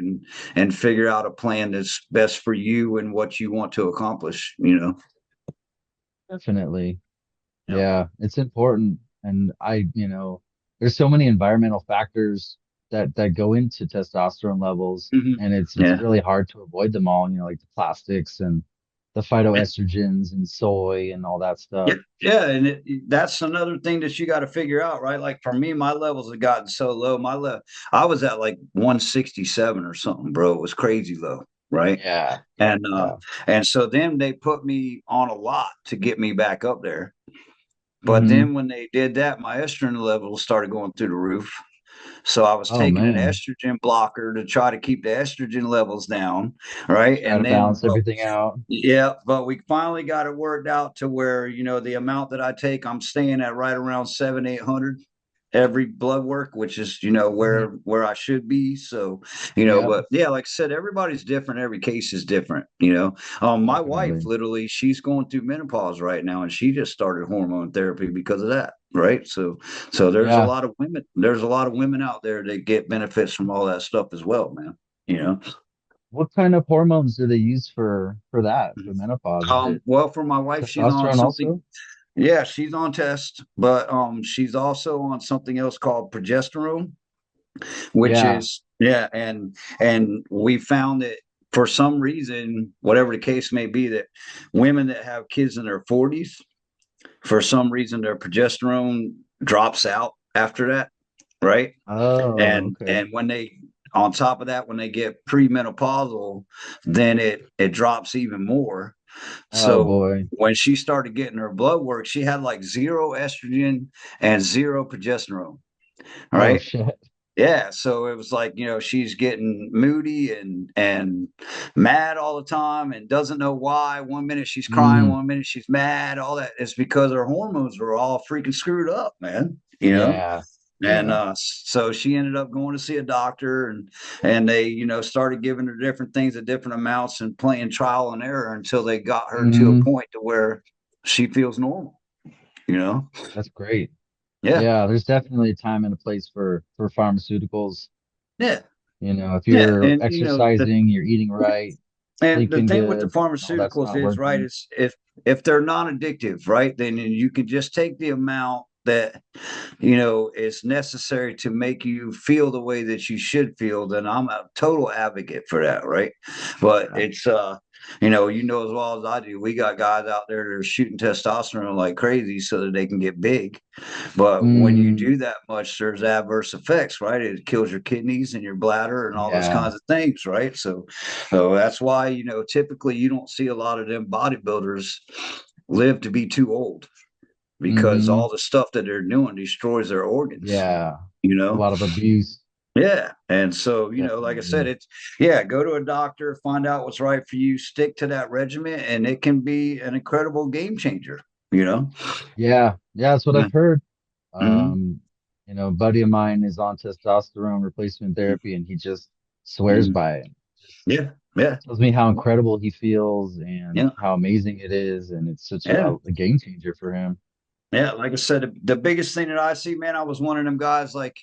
And figure out a plan that's best for you and what you want to accomplish. Definitely. Yep. Yeah, it's important. And there's so many environmental factors that go into testosterone levels, Hmm. and it's Yeah. really hard to avoid them all, like the plastics and the phytoestrogens and soy and all that Yeah, stuff. yeah, and that's another thing that you got to figure out, right? Like for me, my levels have gotten so low. I was at like 167 or something, bro. It was crazy low, right? Yeah. And Yeah. and so then they put me on a lot to get me back up there. But Hmm. then when they did that, my estrogen levels started going through the roof. So I was Oh taking an man. estrogen blocker to try to keep the estrogen levels down, right? Try to And then, balance everything out. yeah, but we finally got it worked out to where, the amount that I take, I'm staying at right around 800 every blood work, which is, Hmm. where I should be. So, Yep. but yeah, like I said, everybody's different. Every case is different. My wife, Definitely. literally, she's going through menopause right now, and she just started hormone therapy because of that. Right. So Yeah. there's a lot of women out there that get benefits from all that stuff as well, man. You know. What kind of hormones do they use for that, for menopause? Is it Well, for my wife, she's on testosterone something. also? Yeah, she's on test, but she's also on something else called progesterone, which Yeah. is, yeah, and we found that for some reason, whatever the case may be, that women that have kids in their 40s, for some reason, their progesterone drops out after that, right? Oh, And okay. when they, on top of that, when they get premenopausal, then it drops even more. Oh So boy. when she started getting her blood work, she had like zero estrogen and zero progesterone. Oh Right. shit. Yeah. So it was like, she's getting moody and mad all the time and doesn't know why. One minute she's crying, Mm, one minute she's mad. All that is because her hormones were all freaking screwed up, man. yeah. And Yeah. so she ended up going to see a doctor, and they, started giving her different things at different amounts and playing trial and error until they got her to a Hmm. point to where she feels normal, you know? That's great. Yeah. Yeah, there's definitely a time and a place for pharmaceuticals. Yeah. If Yeah. you're And exercising, you're eating right, the sleeping thing with the good, and all that's pharmaceuticals not is, right, working. is if they're non-addictive, right, then you can just take the amount that, is necessary to make you feel the way that you should feel, then I'm a total advocate for that, right? But Yeah. it's as well as I do, we got guys out there that are shooting testosterone like crazy so that they can get big. But when you Mm, do that much, there's adverse effects, right? It kills your kidneys and your bladder and all those yeah. kinds of things, right? So that's why, typically you don't see a lot of them bodybuilders live to be too old, because Hmm. all the stuff that they're doing destroys their organs, Yeah. you A know? lot of abuse. Yeah. And so, like I said, Definitely. yeah, go to a doctor, find out what's right for you, stick to that regimen, and it can be an incredible game changer, you know? Yeah. Yeah, that's what Yeah. I've heard. Hmm. Um, a buddy of mine is on testosterone replacement therapy and he just swears Hmm. by it. Just Yeah. Yeah. tells me how incredible he feels and Yeah. how amazing it is. And it's such Yeah. a game changer for him. Yeah. Like I said, the biggest thing that I see, man, I was one of them guys, like,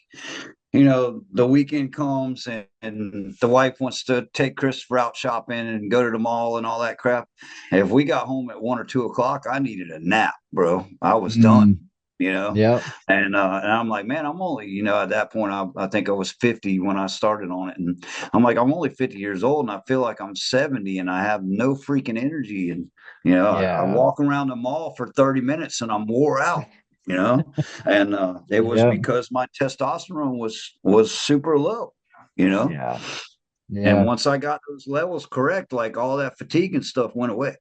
the weekend comes, and the wife wants to take Christopher out shopping and go to the mall and all that crap. If we got home at 1 or 2 o'clock, I needed a nap, bro. I was done, Mm, you know. yep. And I'm like, man, I'm only, at that point, I think I was 50 when I started on it, and I'm like, I'm only 50 years old, and I feel like I'm 70, and I have no freaking energy, and I Yeah. walk around the mall for 30 minutes, and I'm wore out. you know, and it was Yeah. because my testosterone was super low, you know. Yeah. And Yeah. once I got those levels correct, like all that fatigue and stuff went away.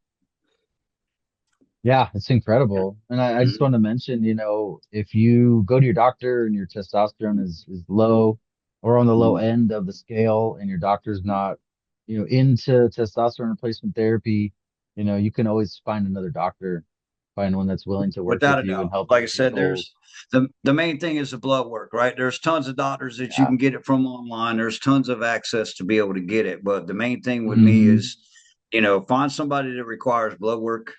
Yeah, it's incredible. And I just Mhm. want to mention, if you go to your doctor and your testosterone is low or on the low Mhm. end of the scale and your doctor's not, into testosterone replacement therapy, you can always find another doctor, find one that's willing to work Without with a you doubt. and help Like you I said, heal. there's the main thing is the blood work, right? There's tons of doctors that you Yeah. can get it from online. There's tons of access to be able to get it. But the main thing with me Hmm. is, find somebody that requires blood work,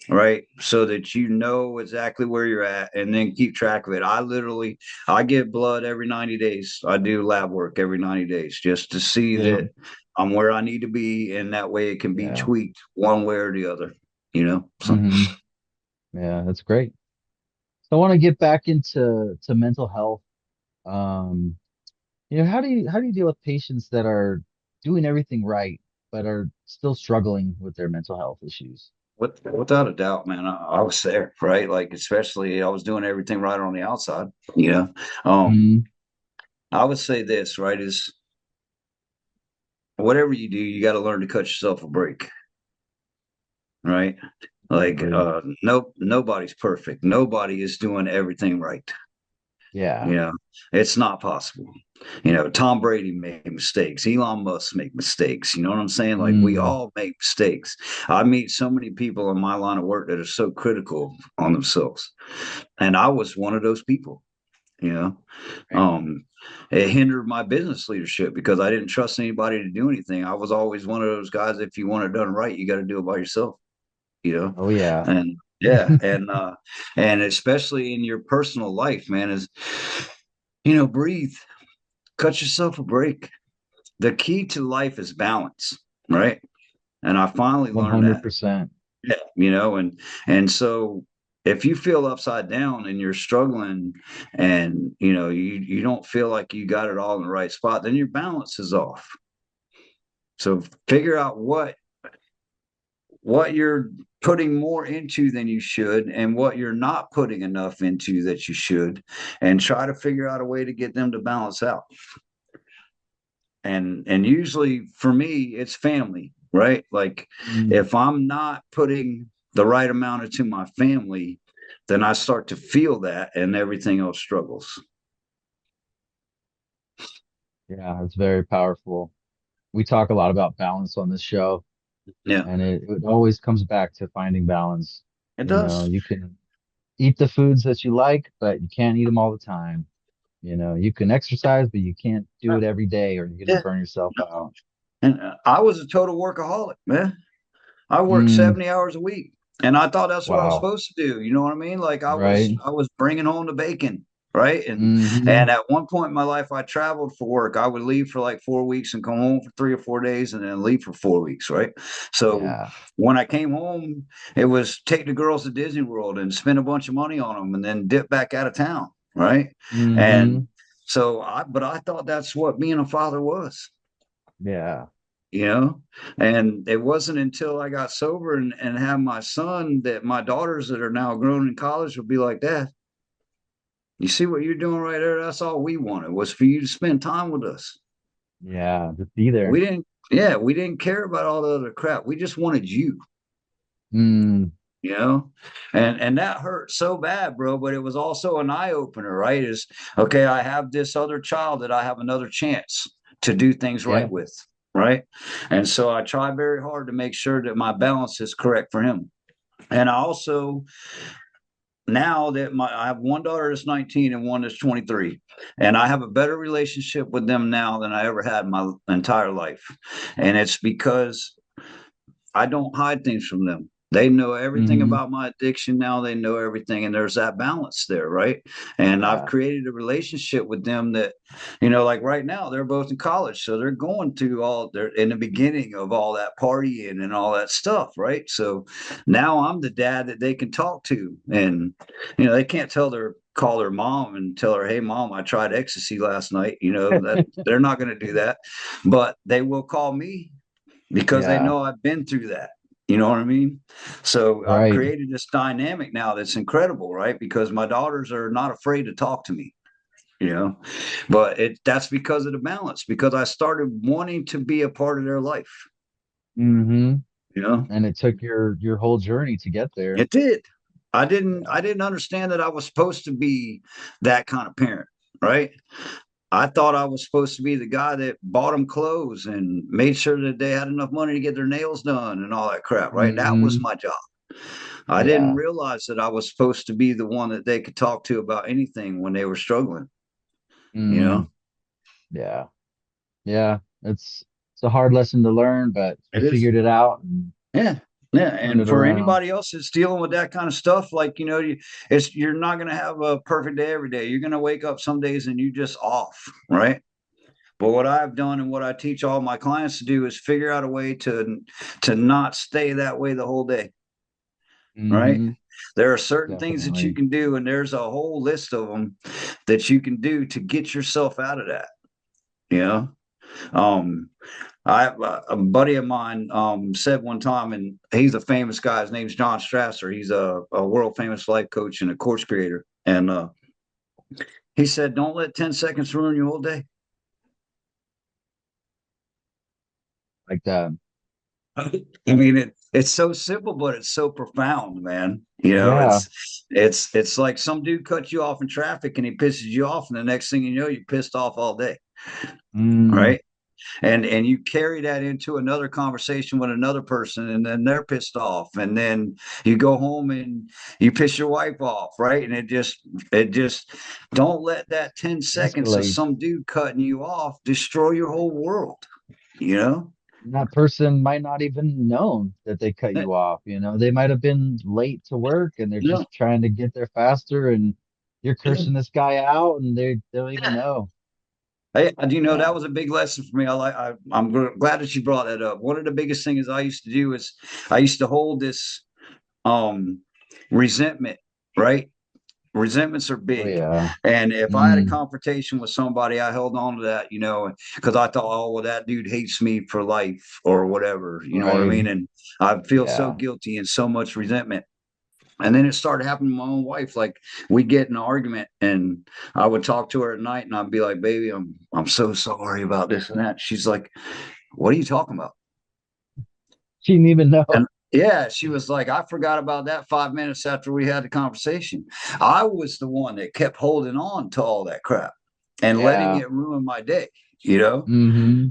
right? So that you know exactly where you're at and then keep track of it. I get blood every 90 days. I do lab work every 90 days just to see Yeah. that I'm where I need to be. And that way it can be Yeah. tweaked one way or the other, you know? So Hmm. Yeah, that's great. So I want to get back into mental health. Um, how do you deal with patients that are doing everything right but are still struggling with their mental health issues? without a doubt, man, I was there, right? Like, especially I was doing everything right on the outside, you know? Um, Mm, I would say this, right, is whatever you do, you got to learn to cut yourself a break, right? I Like, agree. nobody's perfect. Nobody is doing everything right. Yeah. You know, it's not possible. Tom Brady made mistakes. Elon Musk make mistakes. You know what I'm saying? Like, we Mm, all make mistakes. I meet so many people in my line of work that are so critical on themselves. And I was one of those people, you know. right. Um, it hindered my business leadership because I didn't trust anybody to do anything. I was always one of those guys, if you want it done right, you got to do it by yourself, you know. Oh yeah. And yeah, and especially in your personal life, man, is breathe, cut yourself a break. The key to life is balance, right? And I finally learned that. 100%. Yeah, and so if you feel upside down and you're struggling and you don't feel like you got it all in the right spot, then your balance is off. So figure out what you're putting more into than you should and what you're not putting enough into that you should, and try to figure out a way to get them to balance out. And usually for me it's family, right? Like, Mm, if I'm not putting the right amount into my family, then I start to feel that and everything else struggles. yeah, it's very powerful. We talk a lot about balance on this show, Yeah, and it always comes back to finding balance. it does. You can eat the foods that you like, but you can't eat them all the time. You can exercise, but you can't do it every day or you're going to Yeah, burn yourself out. and I was a total workaholic, man. I worked Mm, 70 hours a week, and I thought that's what I was wow. supposed to do. You know what I mean? Like, I was Right. I was bringing home the bacon, right? And Hmm. at one point in my life, I traveled for work. I would leave for like 4 weeks and come home for 3 or 4 days, and then leave for 4 weeks, right? So Yeah. when I came home, it was take the girls to Disney World and spend a bunch of money on them, and then dip back out of town, right? And Hmm. but I thought that's what being a father was, Yeah. you know. And it wasn't until I got sober and had my son that my daughters that are now grown in college would be like, Dad, you see what you're doing right there? That's all we wanted, was for you to spend time with us. Yeah. Just be We there. didn't Yeah, we didn't care about all the other crap. We just wanted you, Mm, you know. And that hurt so bad, bro. But it was also an eye-opener, right? Is okay, I have this other child that I have another chance to do things right yeah. with, right? And so I try very hard to make sure that my balance is correct for him. And I also, now that I have one daughter that's 19 and one that's 23, and I have a better relationship with them now than I ever had in my entire life. And it's because I don't hide things from them. They know everything Hmm. about my addiction now. They know everything, and there's that balance there, right? And I've Yeah. created a relationship with them that, like right now, they're both in college, so they're going through they're in the beginning of all that partying and all that stuff, right? So now I'm the dad that they can talk to, and they can't call their mom and tell her, "Hey, mom, I tried ecstasy last night." That they're not going to do that, but they will call me because they Yeah. know I've been through that, You know what I mean? So I've Right. created this dynamic now that's incredible, right? Because my daughters are not afraid to talk to me, you know, but that's because of the balance, because I started wanting to be a part of their life, Mm-hmm. you know. And it took your whole journey to get there. It did. I didn't Yeah. I didn't understand that I was supposed to be that kind of parent, right? I thought I was supposed to be the guy that bought them clothes and made sure that they had enough money to get their nails done and all that crap, right? That was Mm-hmm. my job. I didn't Yeah. realize that I was supposed to be the one that they could talk to about anything when they were struggling, you know? Mm. Yeah. Yeah. It's a hard lesson to learn, but you It is. figured it out and Yeah. Yeah. turned And it for around. anybody else that's dealing with that kind of stuff, like, you're not going to have a perfect day every day. You're going to wake up some days and you just off, right? But what I've done and what I teach all my clients to do is figure out a way to not stay that way the whole day, right? Mm-hmm. There are certain things that you Definitely. can do, and there's a whole list of them that you can do to get yourself out of that. You know, um, a buddy of mine said one time, and he's a famous guy. His name's John Strasser. He's a world famous life coach and a course creator. And he said, "Don't let 10 seconds ruin your whole day." Like that. I mean, it's so simple, but it's so profound, man. You know, Yeah. it's like some dude cuts you off in traffic and he pisses you off, and the next thing you know, you're pissed off all day, Mm. right? And you carry that into another conversation with another person, and then they're pissed off, and then you go home and you piss your wife off, right? And it just don't let that 10 seconds of Escalates. some dude cutting you off destroy your whole world, you know? And that person might not even known that they cut Eh, you off. They might have been late to work and they're No, just trying to get there faster and you're yeah. cursing this guy out and they don't even know. That Yeah. was a big lesson for me. I'm glad that you brought that up. One of the biggest things I used to do is I used to hold this um resentment, right? Resentments are Oh big. yeah. And if I had a Mm. confrontation with somebody, I held on to that, because I thought, oh, well, that dude hates me for life or whatever. You know what I Right. mean? And I feel so Yeah. guilty and so much resentment. And then it started happening to my own wife. Like we'd get in an argument and I would talk to her at night and I'd be like, baby, I'm so sorry about this and that. She's like, what are you talking about? She didn't even know. And yeah, she was like, I forgot about that 5 minutes after we had the conversation. I was the one that kept holding on to all that crap and letting Yeah. it ruin my day, you know? Mm-hmm.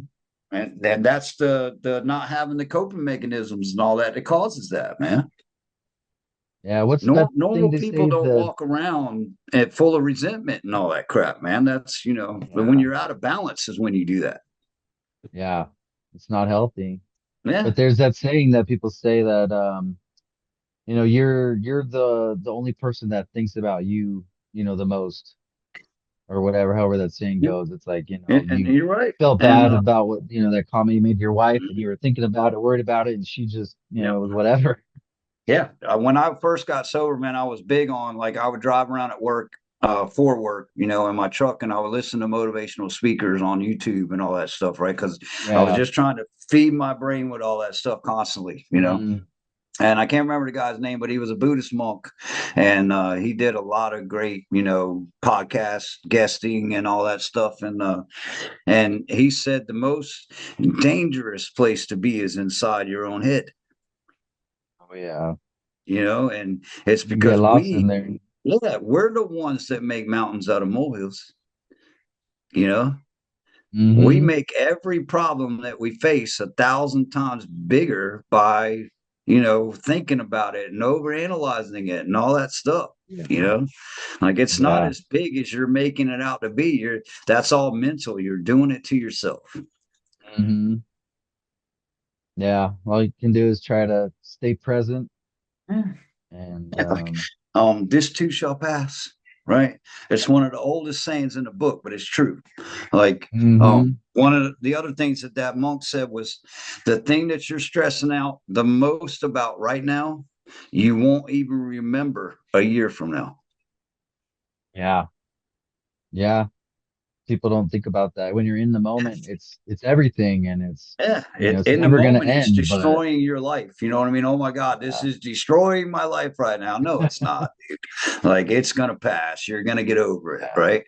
And that's the not having the coping mechanisms and all that causes that, man. Yeah. What's that thing Normal they people say? don't The walk around full of resentment and all that crap, man. That's, when Yeah. you're out of balance is when you do that. Yeah. It's not healthy. Yeah. But there's that saying that people say that you're the only person that thinks about you, the most or whatever, however that saying Yeah. goes. It's like, And you you're right. felt And, bad about what, that comment you made to your wife and you were thinking about it, worried about it, and she just, yeah. was whatever. Yeah. When I first got sober, man, I was big on like I would drive around at work, for work, in my truck, and I would listen to motivational speakers on YouTube and all that stuff, right? Because I was Yeah. just trying to feed my brain with all that stuff constantly. Mm, And I can't remember the guy's name, but he was a Buddhist monk, and he did a lot of great, podcast guesting and all that stuff. And he said the most dangerous place to be is inside your own head, oh yeah. and it's You can get because lost in there. we're the ones that make mountains out of molehills. You know, we Mm-hmm. make every problem that we face 1,000 times bigger by, thinking about it and overanalyzing it and all that stuff. Yeah. Like it's not Yeah. as big as you're making it out to be. That's all mental. You're doing it to yourself. Mm-hmm. Yeah. All you can do is try to stay present Yeah. and Like, this too shall pass. Right. It's one of the oldest sayings in the book, but it's true. Like, mm-hmm. one of the other things that monk said was the thing that you're stressing out the most about right now, you won't even remember a year from now. Yeah. Yeah. People don't think about that. When you're in the moment, it's everything, and it's, Yeah, it's in the never gonna moment, it's end. But destroying your life. You know what I mean? Oh my God, this yeah. is destroying my life right now. No, it's not. Like it's gonna pass. You're gonna get over it, Yeah. right?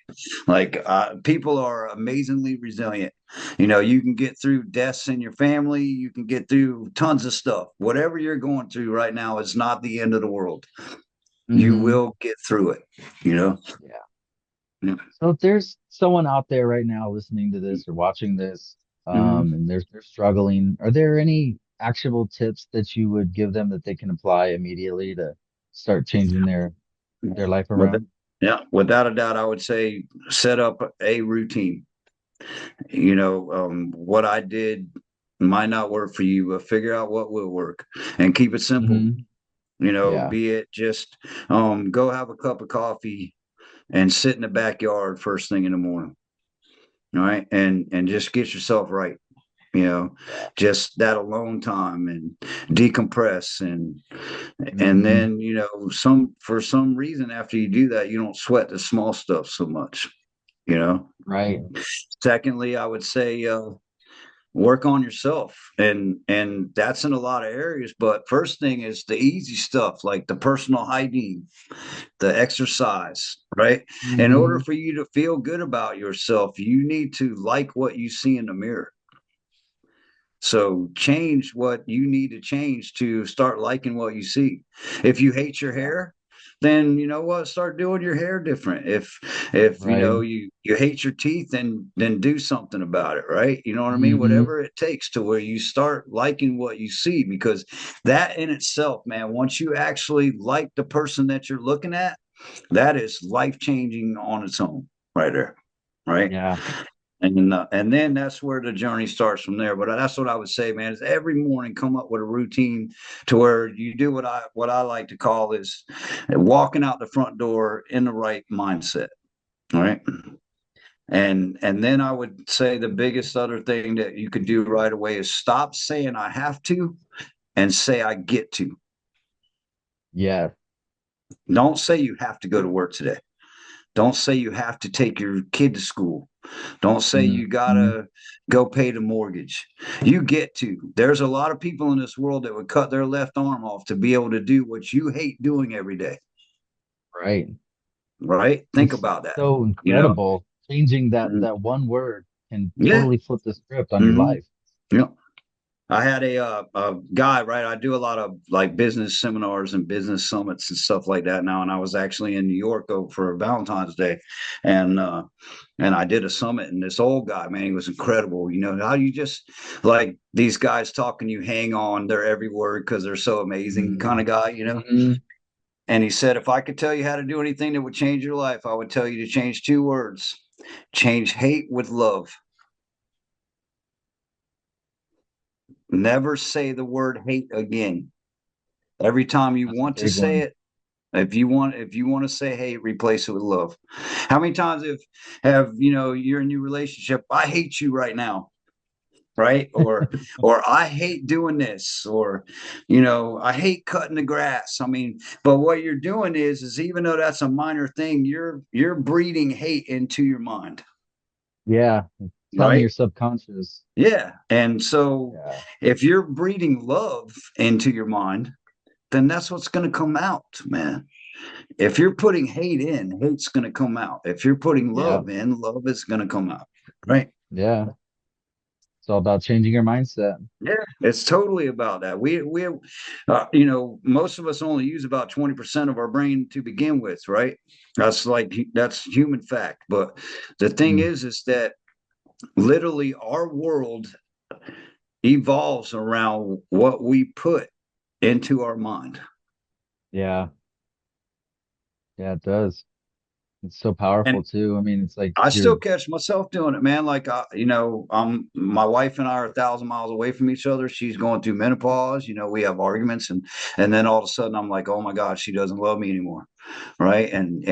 Like people are amazingly resilient. You know, you can get through deaths in your family. You can get through tons of stuff. Whatever you're going through right now is not the end of the world. You Hmm. will get through it. You know. Yeah. Yeah. So if there's someone out there right now listening to this or watching this, Mhm. and they're struggling, are there any actionable tips that you would give them that they can apply immediately to start changing their life With around? yeah, without a doubt, I would say set up a routine. You know, what I did might not work for you, but figure out what will work and keep it simple. Hmm. You know, Yeah. be it just go have a cup of coffee and sit in the backyard first thing in the morning. All right. And just get yourself right. You know, Yeah. just that alone time and decompress and Hmm. then, you know, some for some reason after you do that, you don't sweat the small stuff so much, you know. Right. Secondly, I would say work on yourself and that's in a lot of areas, but first thing is the easy stuff like the personal hygiene, the exercise, right? In order Hmm. for you to feel good about yourself, you need to like what you see in the mirror. So change what you need to change to start liking what you see. If you hate your Yeah. hair, then you know what, start doing your hair different. If you Right. know you hate your teeth, then do something about it, right? You know what I mean? Hmm. Whatever it takes to where you start liking what you see, because that in itself, man, once you actually like the person that you're looking at, that is life changing on its own, right there, right? Yeah. And then that's where the journey starts from there. But that's what I would say, man, is every morning come up with a routine to where you do what I like to call is walking out the front door in the right mindset. All right. And then I would say the biggest other thing that you could do right away is stop saying I have to and say I get to. Yeah. Don't say you have to go to work today. Don't say you have to take your kid to school. Don't say you Hmm. gotta go pay the mortgage. You get to. There's a lot of people in this world that would cut their left arm off to be able to do what you hate doing every day. Right. Right? Think It's about that. so You know? incredible. Changing Mhm. that one word can Yeah. totally flip the script on your Hmm. life. Yeah. I had a guy, right? I do a lot of like business seminars and business summits and stuff like that now. And I was actually in New York for Valentine's Day, and I did a summit. And this old guy, man, he was incredible. You know how you just like these guys talking, you hang on their every word because they're so amazing, kind of guy, you know. Mm-hmm. And he said, if I could tell you how to do anything that would change your life, I would tell you to change two words: change hate with love. Never say the word hate again. Every time you That's a want to big say one. it, if you want to say hate, replace it with love. How many times have you're in a new relationship? I hate you right now, right? Or I hate doing this, or I hate cutting the grass. I mean, but what you're doing is even though that's a minor thing, you're breeding hate into your mind, Yeah. Telling right? your subconscious. Yeah. And so Yeah. if you're breeding love into your mind, then that's what's going to come out, man. If you're putting hate in, hate's going to come out. If you're putting Yeah. love in, love is going to come out. Right. Yeah. It's all about changing your mindset. Yeah, it's totally about that. Most of us only use about 20% of our brain to begin with, right? That's human fact. But the thing Mm. is that literally our world evolves around what we put into our mind. Yeah. Yeah, it does. It's so And powerful too. I mean, it's like I you're still catch myself doing it, man. Like, my wife and I are 1,000 miles away from each other. She's going through menopause. We have arguments, and then all of a sudden, I'm like, oh my God, she doesn't love me anymore, right? And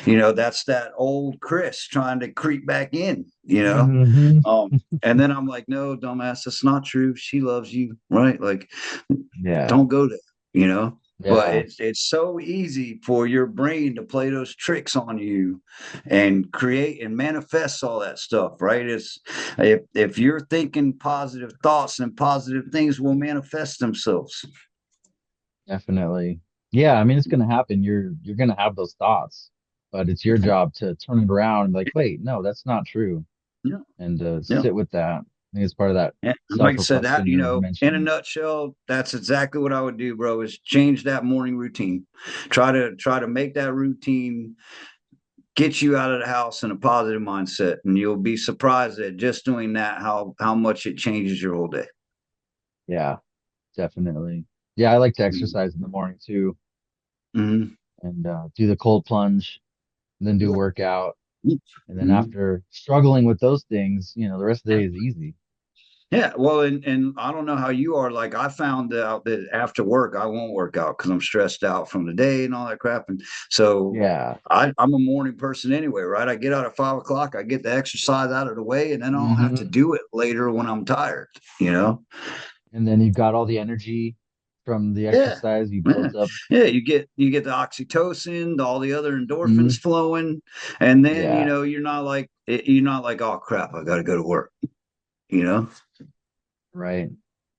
that's that old Chris trying to creep back in, hmm and then I'm like, no, dumbass, that's not true. She loves you, right? Like, Yeah. don't go there, you know. But Yeah, it's so easy for your brain to play those tricks on you and create and manifest all that stuff, right? It's if you're thinking positive thoughts, and positive things will manifest themselves. definitely. Yeah, I mean it's gonna happen. You're gonna have those thoughts, but it's your job to turn it around and be like, wait, no, that's not true. Yeah, And yeah. sit with that. I think it's part of that And like I said, that self-reflection you were in a mentioning. nutshell, that's exactly what I would do, bro. Is change that morning routine. Try to make that routine get you out of the house in a positive mindset, and you'll be surprised at just doing that how much it changes your whole day. Yeah, definitely. Yeah, I like to Mm-hmm. exercise in the morning too, Mm-hmm. and do the cold plunge, and then do a workout. And then Mm-hmm. after struggling with those things, the rest of the day is easy. Yeah, well, and I don't know how you are. Like, I found out that after work, I won't work out because I'm stressed out from the day and all that crap. And so Yeah. I'm a morning person anyway, right? I get out at 5 o'clock, I get the exercise out of the way, and then I don't have to Hmm. do it later when I'm tired, you know? And then you've got all the energy from the Yeah. exercise you Yeah, built up. yeah, you get the oxytocin, all the other endorphins Hmm. flowing, and then Yeah, you're not like, oh crap, I got to go to work, you know? right.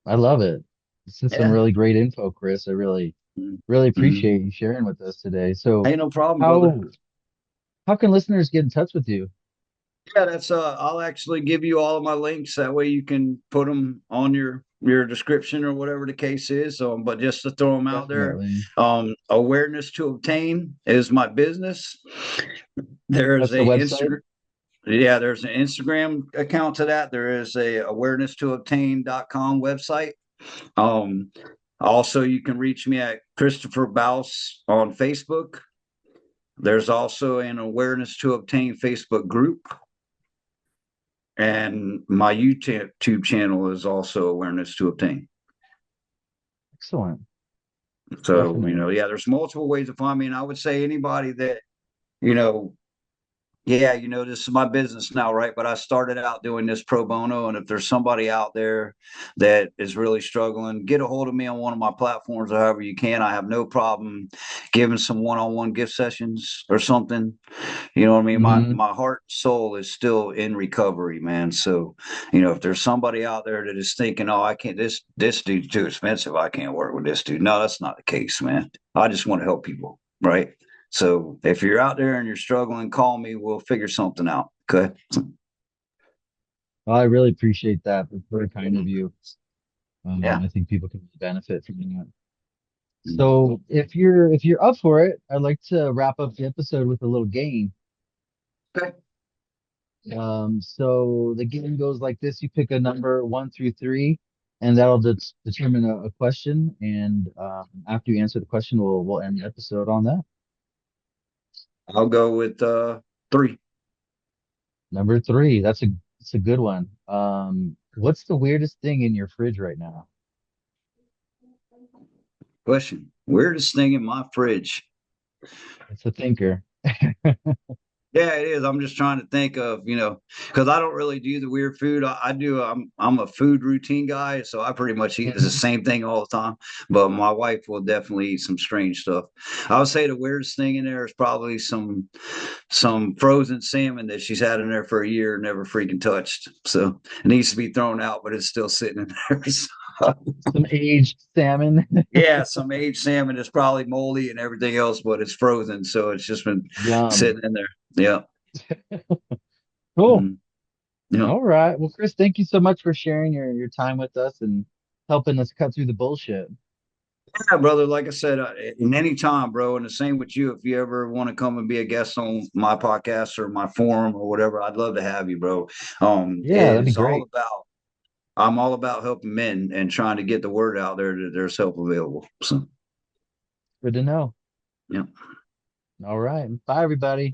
I love it. This is some Yeah. really great info, Chris. I really, really Mm-hmm. appreciate you sharing with us today. So Ain't no problem, brother. how how can listeners get in touch with you? Yeah, that's I'll actually give you all of my links. That way you can put them on your description or whatever the case is. But just to throw them out there, Definitely. awareness to obtain is my business. There's That's the a website. Instagram. Yeah, there's an Instagram account to that. There is a awareness2obtain.com website. Um, Also, you can reach me at Christopher Baus on Facebook. There's also an awareness to obtain Facebook group. And my YouTube channel is also awareness to obtain. Excellent. So, Definitely. yeah, there's multiple ways to find me. And I would say anybody that, you know, yeah, this is my business now, right? But I started out doing this pro bono. And if there's somebody out there that is really struggling, get a hold of me on one of my platforms or however you can. I have no problem giving some one-on-one gift sessions or something. You know what I mean? Hmm. My heart and soul is still in recovery, man. So, if there's somebody out there that is thinking, oh, I can't, this dude's too expensive, I can't work with this dude. No, that's not the case, man. I just want to help people, right? So if you're out there and you're struggling, call me. We'll figure something out. Okay. Well, I really appreciate that. It's very kind of you. Yeah. I think people can benefit from that. So if you're up for it, I'd like to wrap up the episode with a little game. Okay. So the game goes like this: you pick a number 1 through 3, and that'll determine a question. And after you answer the question, we'll end the episode on that. I'll go with 3. Number 3, that's a good one. What's the weirdest thing in your fridge right now? Question. Weirdest thing in my fridge? It's a thinker. Yeah, it is. I'm just trying to think of, because I don't really do the weird food. I do. I'm a food routine guy, so I pretty much eat the Mhm. same thing all the time. But my wife will definitely eat some strange stuff. I would say the weirdest thing in there is probably some frozen salmon that she's had in there for a year, never freaking touched. So it needs to be thrown out, but it's still sitting in there. So, Some aged salmon. yeah, some aged salmon is probably moldy and everything else, but it's frozen, so it's just been Yum. sitting in there. Yeah. Cool. Mhm. Yeah. All right. Well, Chris, thank you so much for sharing your time with us and helping us cut through the bullshit. Yeah, brother. Like I said, in any time, bro, and the same with you. If you ever want to come and be a guest on my podcast or my forum or whatever, I'd love to have you, bro. Yeah, It that'd be is all great. about. I'm all about helping men and trying to get the word out there that there's help available. So, Good to know. yeah. All right. Bye, everybody.